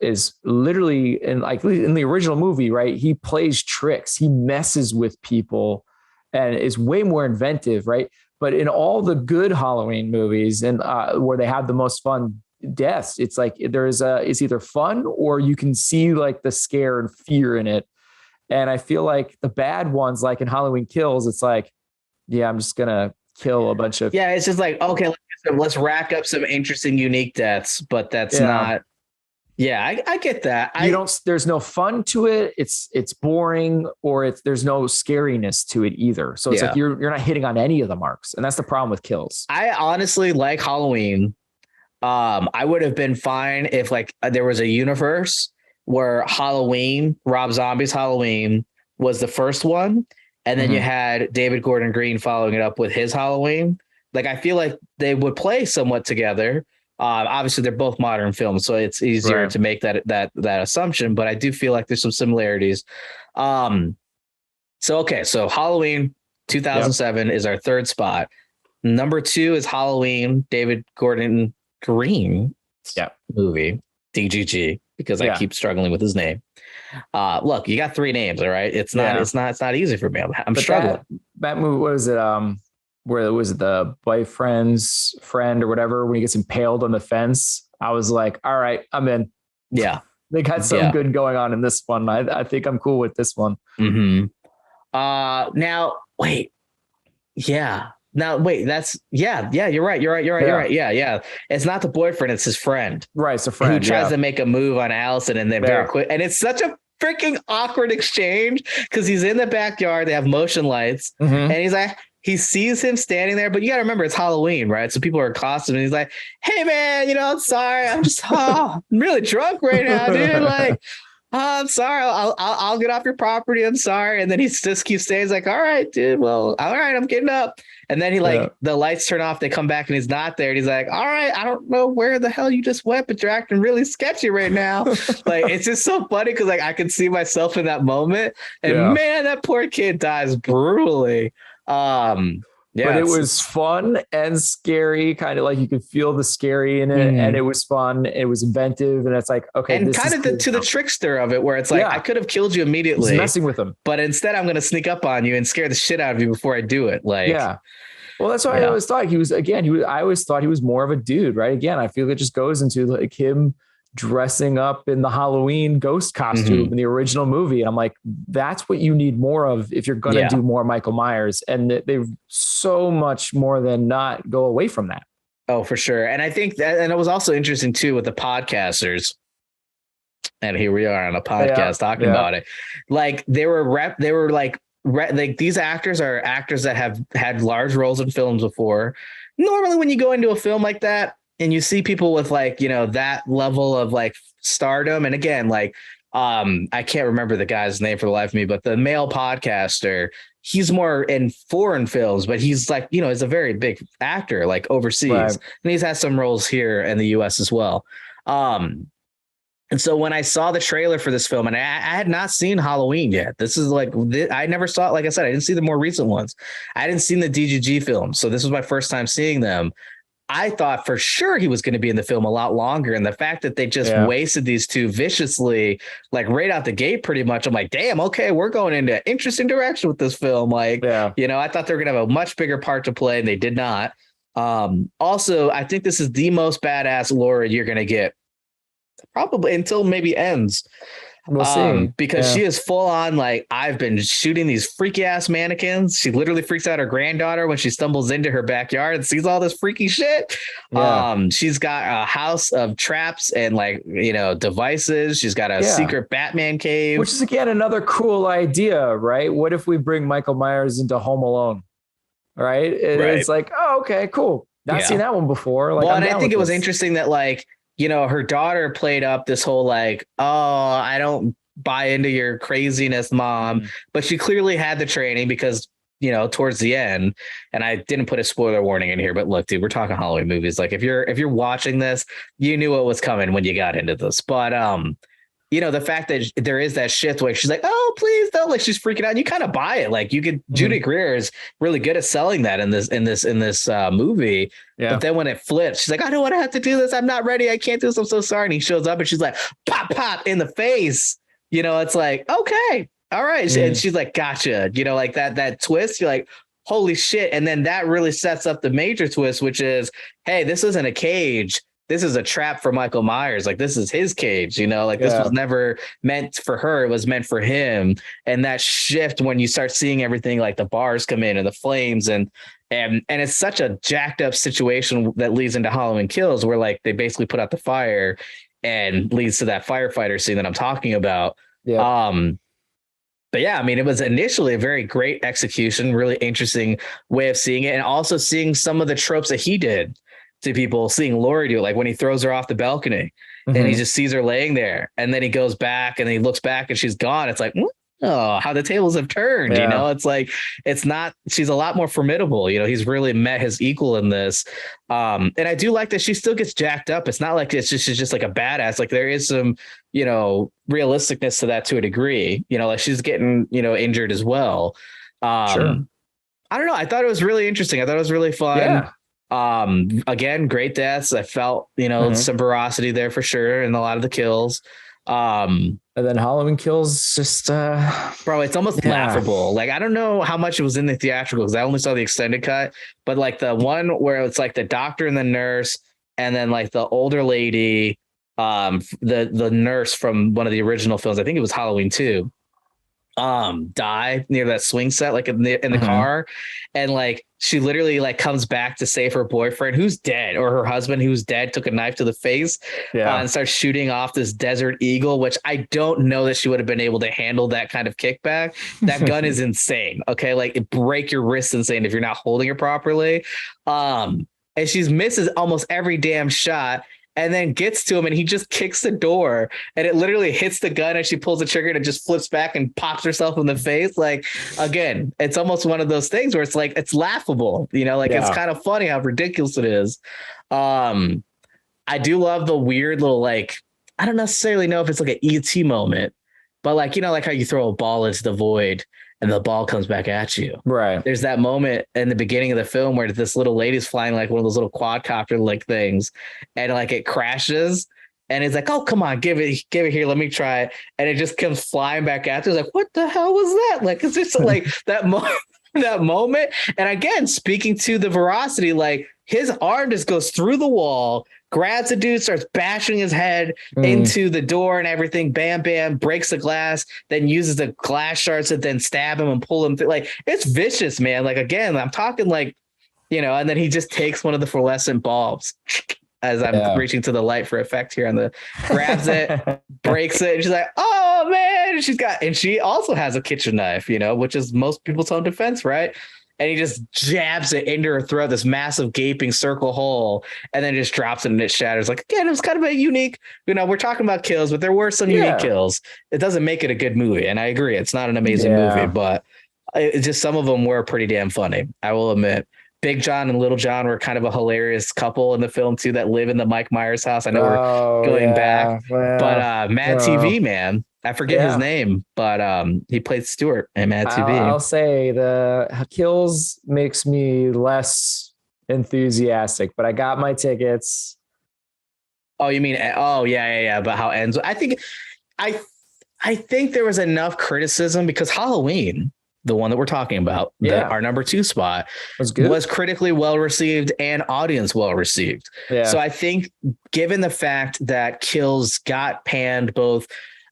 literally in the original movie, right? He plays tricks, he messes with people and is way more inventive, right? But in all the good Halloween movies and where they have the most fun deaths, it's like it's either fun or you can see like the scare and fear in it. And I feel like the bad ones, like in Halloween Kills, it's like, yeah, I'm just going to kill a bunch of. Yeah, it's just like, okay, let's rack up some interesting, unique deaths, but that's not. Yeah, I get that. There's no fun to it. It's boring, or there's no scariness to it either. So it's like you're not hitting on any of the marks. And that's the problem with Kills. I honestly like Halloween. I would have been fine if like there was a universe where Halloween, Rob Zombie's Halloween was the first one. And then you had David Gordon Green following it up with his Halloween. Like, I feel like they would play somewhat together. Obviously they're both modern films, so it's easier to make that assumption, but I do feel like there's some similarities. So Halloween 2007 is our third spot. Number 2 is Halloween, David Gordon Green movie, DGG, because I keep struggling with his name. Look, you got 3 names, all right? It's not easy for me. I'm struggling. That movie, what was it? Where was it, the boyfriend's friend or whatever, when he gets impaled on the fence? I was like, all right, I'm in. Yeah. They got something good going on in this one. I think I'm cool with this one. Mm-hmm. Now wait. Yeah. Now, wait, that's you're right. Yeah. It's not the boyfriend, it's his friend. Right. It's a friend who tries to make a move on Allison and then very quick. And it's such a freaking awkward exchange because he's in the backyard. They have motion lights and he's like, he sees him standing there, but you got to remember it's Halloween, right? So people are in costume and he's like, hey man, I'm sorry. I'm just, I'm really drunk right now, dude. Like, I'm sorry. I'll get off your property. I'm sorry. And then he just keeps staying. He's like, all right, dude. Well, all right, I'm getting up. And then the lights turn off. They come back and he's not there. And he's like, all right, I don't know where the hell you just went, but you're acting really sketchy right now. Like, it's just so funny because like I can see myself in that moment. And man, that poor kid dies brutally. Yeah, but it was fun and scary, kind of like you could feel the scary in it, and it was fun. It was inventive, and it's like, okay, and this kind is of cool to the now. trickster of it, where it's like, I could have killed you He's immediately, messing with them, but instead I'm going to sneak up on you and scare the shit out of you before I do it. Like, yeah. Well, that's why I always thought he was. Again, I always thought he was more of a dude, right? Again, I feel it just goes into like him dressing up in the Halloween ghost costume in the original movie, and I'm like, that's what you need more of if you're going to do more Michael Myers, and they've so much more than not go away from that. Oh, for sure. And I think that, and it was also interesting too with the podcasters. And here we are on a podcast talking about it. Like they were like these actors are actors that have had large roles in films before. Normally, when you go into a film like that and you see people with like, you know, that level of like stardom, and again, like I can't remember the guy's name for the life of me, but the male podcaster, he's more in foreign films, but he's like, you know, he's a very big actor, like overseas, and he's had some roles here in the US as well. And so when I saw the trailer for this film, and I had not seen Halloween yet, this is like, I never saw it. Like I said, I didn't see the more recent ones. I didn't see the DGG films. So this was my first time seeing them. I thought for sure he was going to be in the film a lot longer. And the fact that they just wasted these two viciously, like right out the gate, pretty much, I'm like, damn, okay, we're going into an interesting direction with this film. Like, you know, I thought they were going to have a much bigger part to play, and they did not. Also, I think this is the most badass Laura you're going to get, probably until maybe ends. We'll see. Because she is full on, like, I've been shooting these freaky ass mannequins. She literally freaks out her granddaughter when she stumbles into her backyard and sees all this freaky shit. She's got a house of traps and, like, you know, devices. She's got a secret Batman cave, which is again another cool idea, right? What if we bring Michael Myers into Home Alone? Right? It's like, oh, okay, cool. Not seen that one before. Like, well, and I think it was interesting that, like, you know, her daughter played up this whole like, oh, I don't buy into your craziness, mom. But she clearly had the training because, you know, towards the end, and I didn't put a spoiler warning in here, but look, dude, we're talking Halloween movies. Like if you're watching this, you knew what was coming when you got into this. But you know, the fact that there is that shift where she's like, oh, please don't, like she's freaking out, and you kind of buy it. Like you could, Judy Greer is really good at selling that in this movie. But then when it flips, she's like, I don't want to have to do this. I'm not ready. I can't do this. I'm so sorry. And he shows up and she's like, pop, pop in the face. You know, it's like, okay, all right. And she's like, gotcha. You know, like that twist, you're like, holy shit. And then that really sets up the major twist, which is, hey, this isn't a cage. This is a trap for Michael Myers. Like this is his cage, you know, like this was never meant for her. It was meant for him. And that shift when you start seeing everything, like the bars come in and the flames and it's such a jacked up situation that leads into Halloween Kills, where like they basically put out the fire and leads to that firefighter scene that I'm talking about. But yeah, I mean, it was initially a very great execution, really interesting way of seeing it. And also seeing some of the tropes that he did to people, seeing Laurie do it, like when he throws her off the balcony and he just sees her laying there, and then he goes back and he looks back and she's gone. It's like, oh, how the tables have turned, you know, it's like, it's not, she's a lot more formidable. You know, he's really met his equal in this. And I do like that she still gets jacked up. It's not like she's just like a badass. Like there is some, you know, realisticness to that to a degree, you know, like she's getting, you know, injured as well. I don't know. I thought it was really interesting. I thought it was really fun. Again, great deaths. I felt, you know, some veracity there for sure in a lot of the kills. And then Halloween Kills just bro, it's almost laughable. Like I don't know how much it was in the theatrical because I only saw the extended cut, but like the one where it's like the doctor and the nurse, and then like the older lady, the nurse from one of the original films, I think it was Halloween 2, die near that swing set, like in the car, and like she literally like comes back to save her boyfriend who's dead, or her husband who's dead, took a knife to the face, and starts shooting off this Desert Eagle, which I don't know that she would have been able to handle that kind of kickback. That gun is insane. Okay, like it break your wrist insane if you're not holding it properly. And she misses almost every damn shot, and then gets to him and he just kicks the door and it literally hits the gun and she pulls the trigger and it just flips back and pops herself in the face. Like, again, it's almost one of those things where it's like, it's laughable, you know, like it's kind of funny how ridiculous it is. I do love the weird little, like, I don't necessarily know if it's like an ET moment, but like, you know, like how you throw a ball into the void and the ball comes back at you. Right. There's that moment in the beginning of the film where this little lady's flying like one of those little quadcopter like things, and like it crashes. And it's like, oh, come on, give it here. Let me try it. And it just comes flying back at you. It's like, what the hell was that? Like, it's just like that moment. And again, speaking to the veracity, like his arm just goes through the wall, grabs the dude, starts bashing his head into the door and everything. Bam, bam, breaks the glass, then uses the glass shards to then stab him and pull him through. Like, it's vicious, man. Like, again, I'm talking like, and then he just takes one of the fluorescent bulbs as I'm reaching to the light for effect here grabs it, breaks it. And she's like, oh man. And she also has a kitchen knife, which is most people's own defense, right? And he just jabs it into her throat, this massive gaping circle hole, and then just drops it and it shatters. Like, again, it was kind of a unique, we're talking about kills, but there were some unique kills. It doesn't make it a good movie. And I agree, it's not an amazing movie, but it's just some of them were pretty damn funny, I will admit. Big John and Little John were kind of a hilarious couple in the film too that live in the Mike Myers house. I know we're going back, but Mad TV, man, I forget his name, but he played Stuart in Mad TV. I'll say the kills makes me less enthusiastic, but I got my tickets. Oh, you mean? Oh, yeah. But how it ends? I think there was enough criticism because Halloween, the one that we're talking about, our number 2 spot was critically well received and audience well received. Yeah. So I think given the fact that Kills got panned both,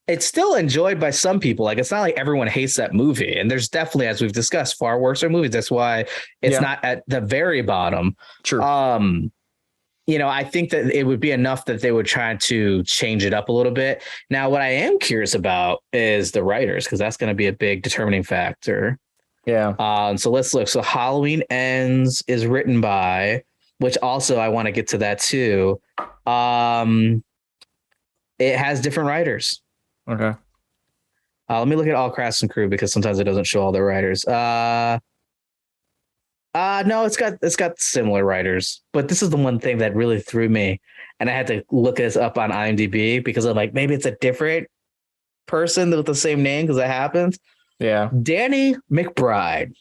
it's still enjoyed by some people. Like, it's not like everyone hates that movie. And there's definitely, as we've discussed, far worse movies. That's why it's not at the very bottom. True. I think that it would be enough that they would try to change it up a little bit. Now, what I am curious about is the writers, because that's going to be a big determining factor. Yeah. So let's look. So Halloween Ends is written by, which also I want to get to that too. It has different writers. Okay. Let me look at all cast and crew because sometimes it doesn't show all the writers. No, it's got similar writers, but this is the one thing that really threw me, and I had to look this up on IMDb because I'm like, maybe it's a different person with the same name because it happens. Yeah, Danny McBride.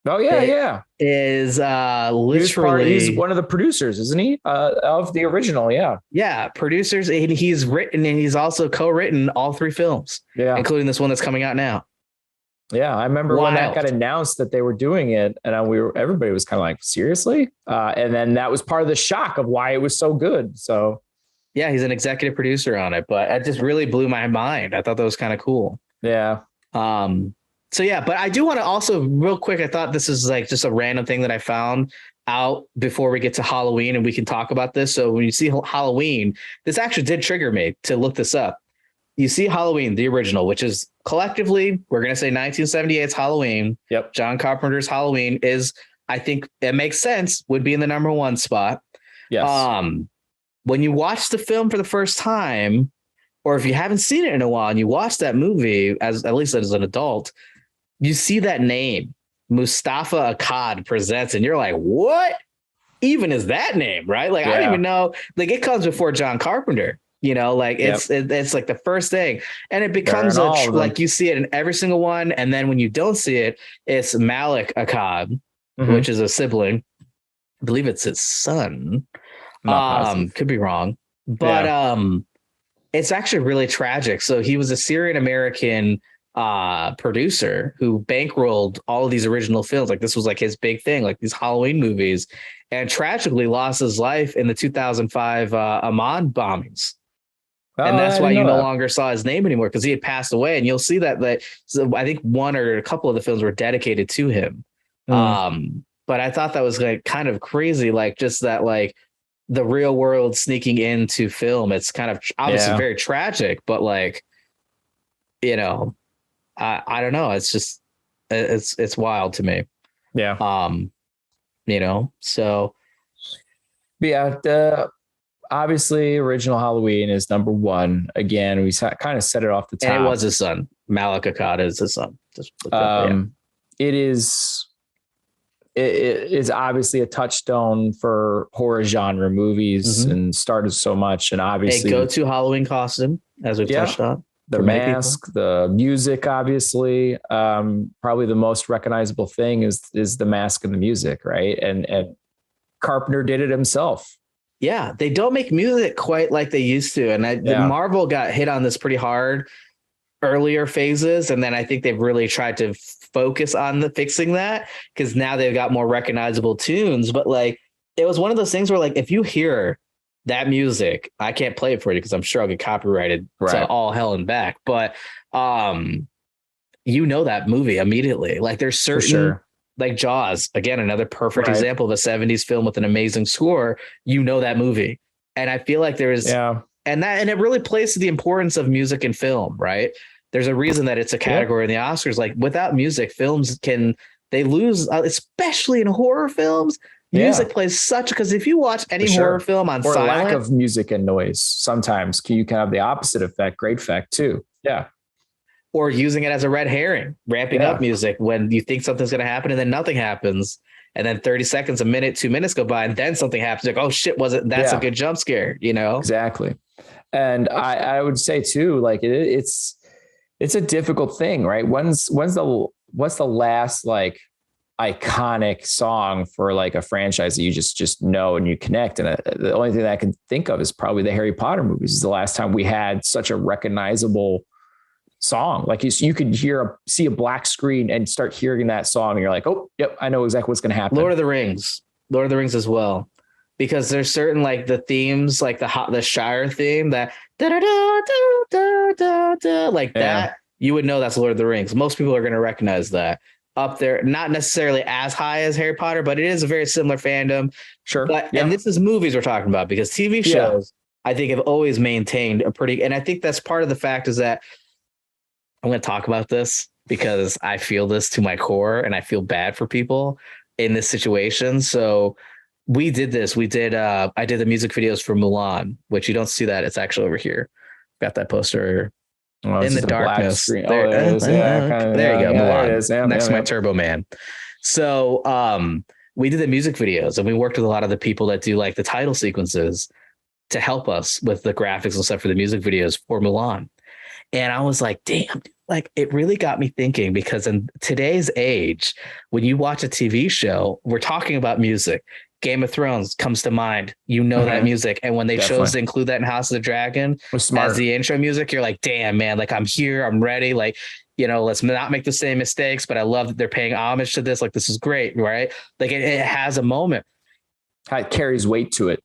Oh yeah, is literally he's one of the producers, isn't he? Of the original, yeah, producers. And he's written and he's also co-written all 3 films, including this one that's coming out now. Yeah, I remember when that got announced that they were doing it, and everybody was kind of like, seriously? And then that was part of the shock of why it was so good. So, yeah, he's an executive producer on it, but it just really blew my mind. I thought that was kind of cool. Yeah. So yeah, but I do want to also real quick. I thought this is like just a random thing that I found out before we get to Halloween, and we can talk about this. So when you see Halloween, this actually did trigger me to look this up. You see Halloween, the original, which is collectively, we're going to say 1978's Halloween. Yep. John Carpenter's Halloween is, I think it makes sense, would be in the number 1 spot. Yes. When you watch the film for the first time, or if you haven't seen it in a while and you watch that movie, at least as an adult, you see that name, Mustafa Akkad Presents, and you're like, what even is that name, right? Like, I don't even know. Like, it comes before John Carpenter. Like it's like the first thing, and it becomes like you see it in every single one. And then when you don't see it, it's Malik Akkad, which is a sibling. I believe it's his son. Could be wrong, but it's actually really tragic. So he was a Syrian American producer who bankrolled all of these original films. Like, this was like his big thing, like these Halloween movies, and tragically lost his life in the 2005 Amman bombings. And that's why you no longer saw his name anymore, because he had passed away. And you'll see that so I think one or a couple of the films were dedicated to him. But I thought that was like kind of crazy, like just that, like the real world sneaking into film. It's kind of obviously very tragic, but like, I don't know. It's just it's wild to me. Yeah. So yeah. Obviously, original Halloween is number 1. Again, we kind of set it off the top. And it was his son. Malik Akkad is his son. It is obviously a touchstone for horror genre movies and started so much. And obviously, a go-to Halloween costume, as we've touched on. The mask, the music, obviously. Probably the most recognizable thing is the mask and the music, right? And Carpenter did it himself. Yeah, they don't make music quite like they used to. And Marvel got hit on this pretty hard earlier phases. And then I think they've really tried to focus on fixing that, because now they've got more recognizable tunes. But like, it was one of those things where, like, if you hear that music, I can't play it for you because I'm sure I'll get copyrighted to all hell and back. But you know that movie immediately. Like, there's certain, like Jaws, again, another perfect example of a 70s film with an amazing score. You know that movie. And I feel like there's and it really plays to the importance of music in film, right? There's a reason that it's a category in the Oscars. Like, without music, films they lose, especially in horror films. Music plays such, because if you watch any horror film on silent, lack of music and noise, sometimes you can have the opposite effect, great effect too. Yeah. Or using it as a red herring, ramping up music when you think something's going to happen and then nothing happens. And then 30 seconds, a minute, 2 minutes go by and then something happens. Like, oh shit, that's a good jump scare, you know? Exactly. And I would say too, like it's a difficult thing, right? What's the last like iconic song for like a franchise that you just know and you connect? And the only thing that I can think of is probably the Harry Potter movies. Is the last time we had such a recognizable song. Like you could see a black screen and start hearing that song and you're like, oh, yep, I know exactly what's going to happen. Lord of the Rings as well, because there's certain, like, the themes, like the Shire theme, that like that, you would know that's Lord of the Rings. Most people are going to recognize that up there, not necessarily as high as Harry Potter, but it is a very similar fandom. And this is movies we're talking about, because TV shows, I think, have always maintained and I think that's part of the fact is that I'm going to talk about this because I feel this to my core and I feel bad for people in this situation. So we did this. I did the music videos for Mulan, which you don't see that. It's actually over here. Got that poster in the darkness. There you go. Mulan. Next to my Turbo Man. So we did the music videos and we worked with a lot of the people that do like the title sequences to help us with the graphics and stuff for the music videos for Mulan. And I was like, damn, like, it really got me thinking, because in today's age, when you watch a TV show, we're talking about music. Game of Thrones comes to mind. You know that music. And when they chose to include that in House of the Dragon as the intro music, you're like, damn, man, like, I'm here. I'm ready. Like, you know, let's not make the same mistakes. But I love that they're paying homage to this. Like, this is great, right? Like, it has a moment. It carries weight to it.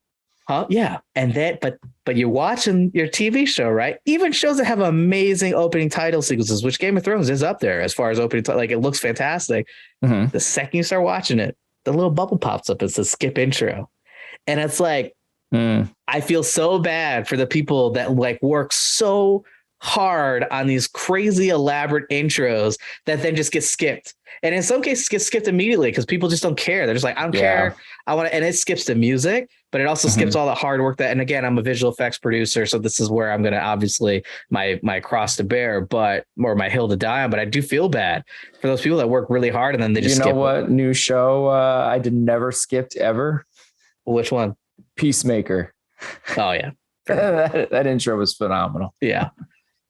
Huh? Yeah. And then, but you're watching your TV show, right? Even shows that have amazing opening title sequences, which Game of Thrones is up there as far as opening, like, it looks fantastic. The second you start watching it, the little bubble pops up. It's a skip intro. And it's like, I feel so bad for the people that like work so hard on these crazy elaborate intros that then just get skipped. And in some cases get skipped immediately because people just don't care. They're just like, I don't care. I want to, and it skips the music, but it also skips all the hard work and again, I'm a visual effects producer. So this is where I'm going to obviously my cross to bear, or my hill to die on, but I do feel bad for those people that work really hard and then they just skip. What new show I did never skipped ever? Which one? Peacemaker. Oh yeah. that intro was phenomenal. Yeah.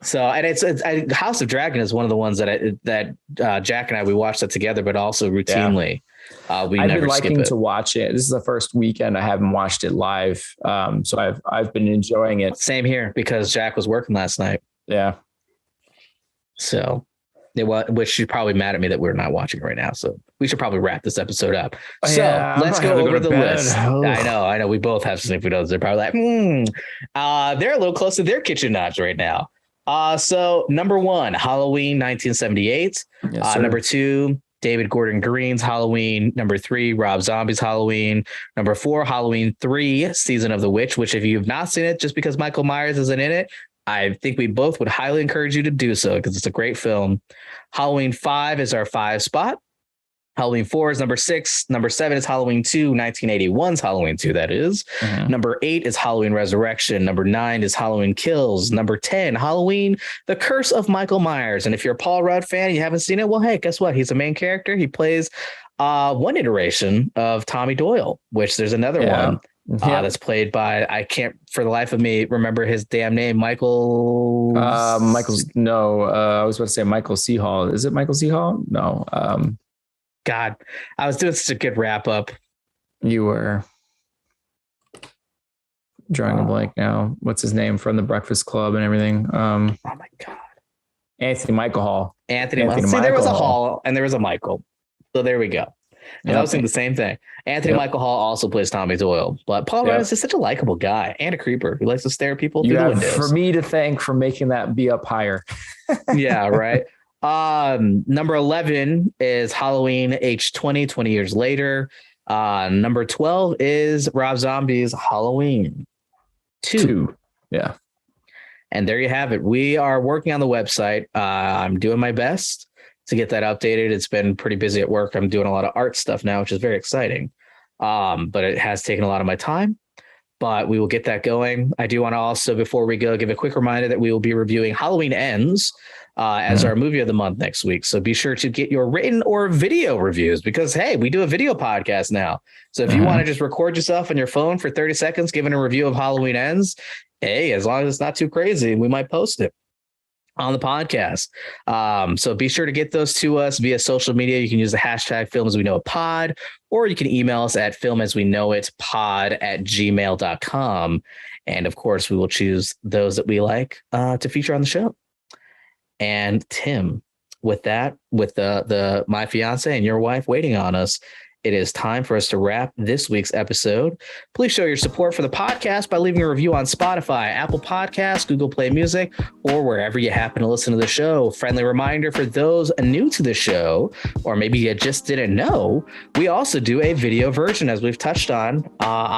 So, and it's House of Dragon is one of the ones that Jack and I, we watched that together, but also routinely. I've been liking to watch it. This is the first weekend I haven't watched it live. So I've been enjoying it. Same here because Jack was working last night. Yeah. So which she's probably mad at me that we're not watching it right now. So we should probably wrap this episode up. So let's go over the list. I know. We both have sniffy noses. They're probably like, they're a little close to their kitchen knives right now. So number 1, Halloween 1978. Yes, number 2, David Gordon Green's Halloween. Number 3, Rob Zombie's Halloween. Number 4, Halloween 3, Season of the Witch, which if you've not seen it, just because Michael Myers isn't in it, I think we both would highly encourage you to do so because it's a great film. Halloween 5 is our 5 spot. Halloween 4 is number 6. Number 7 is Halloween 2, 1981's Halloween 2, that is. Number 8 is Halloween Resurrection. Number 9 is Halloween Kills. Number 10, Halloween, The Curse of Michael Myers. And if you're a Paul Rudd fan and you haven't seen it, well, hey, guess what? He's a main character. He plays one iteration of Tommy Doyle, which there's another one That's played by, I can't for the life of me remember his damn name. I was about to say Michael C. Hall. Is it Michael C. Hall? No. God, I was doing such a good wrap up. You were drawing a blank now. What's his name from The Breakfast Club and everything? Oh my God. Anthony Michael Hall. Anthony Michael. See, there was a Hall and there was a Michael. So there we go. And I was thinking the same thing. Anthony Michael Hall also plays Tommy Doyle, but Paul Rudd is just such a likable guy and a creeper who likes to stare at people through the windows. For me to thank for making that be up higher. Yeah, right. Number 11 is Halloween H20, 20 years later. Number 12 is Rob Zombie's Halloween 2. Yeah. And there you have it. We are working on the website. I'm doing my best to get that updated. It's been pretty busy at work. I'm doing a lot of art stuff now, which is very exciting. But it has taken a lot of my time, but we will get that going. I do want to also, before we go, give a quick reminder that we will be reviewing Halloween Ends as our movie of the month next week. So be sure to get your written or video reviews because, hey, we do a video podcast now. So if you want to just record yourself on your phone for 30 seconds, giving a review of Halloween Ends, hey, as long as it's not too crazy, we might post it on the podcast. So be sure to get those to us via social media. You can use the hashtag filmasweknowitpod, or you can email us at filmasweknowitpod@gmail.com. And of course, we will choose those that we like to feature on the show. And Tim, with that, with the my fiance and your wife waiting on us, it is time for us to wrap this week's episode. Please show your support for the podcast by leaving a review on Spotify, Apple Podcasts, Google Play Music, or wherever you happen to listen to the show. Friendly reminder for those new to the show, or maybe you just didn't know, we also do a video version, as we've touched on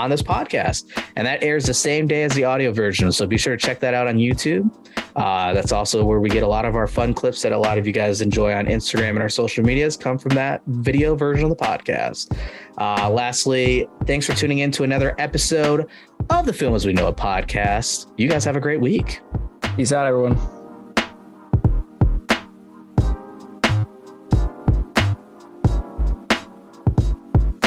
this podcast. And that airs the same day as the audio version. So be sure to check that out on YouTube. That's also where we get a lot of our fun clips that a lot of you guys enjoy on Instagram and our social medias come from that video version of the podcast. Lastly, thanks for tuning in to another episode of the Film As We Know It podcast. You guys have a great week. Peace out, everyone.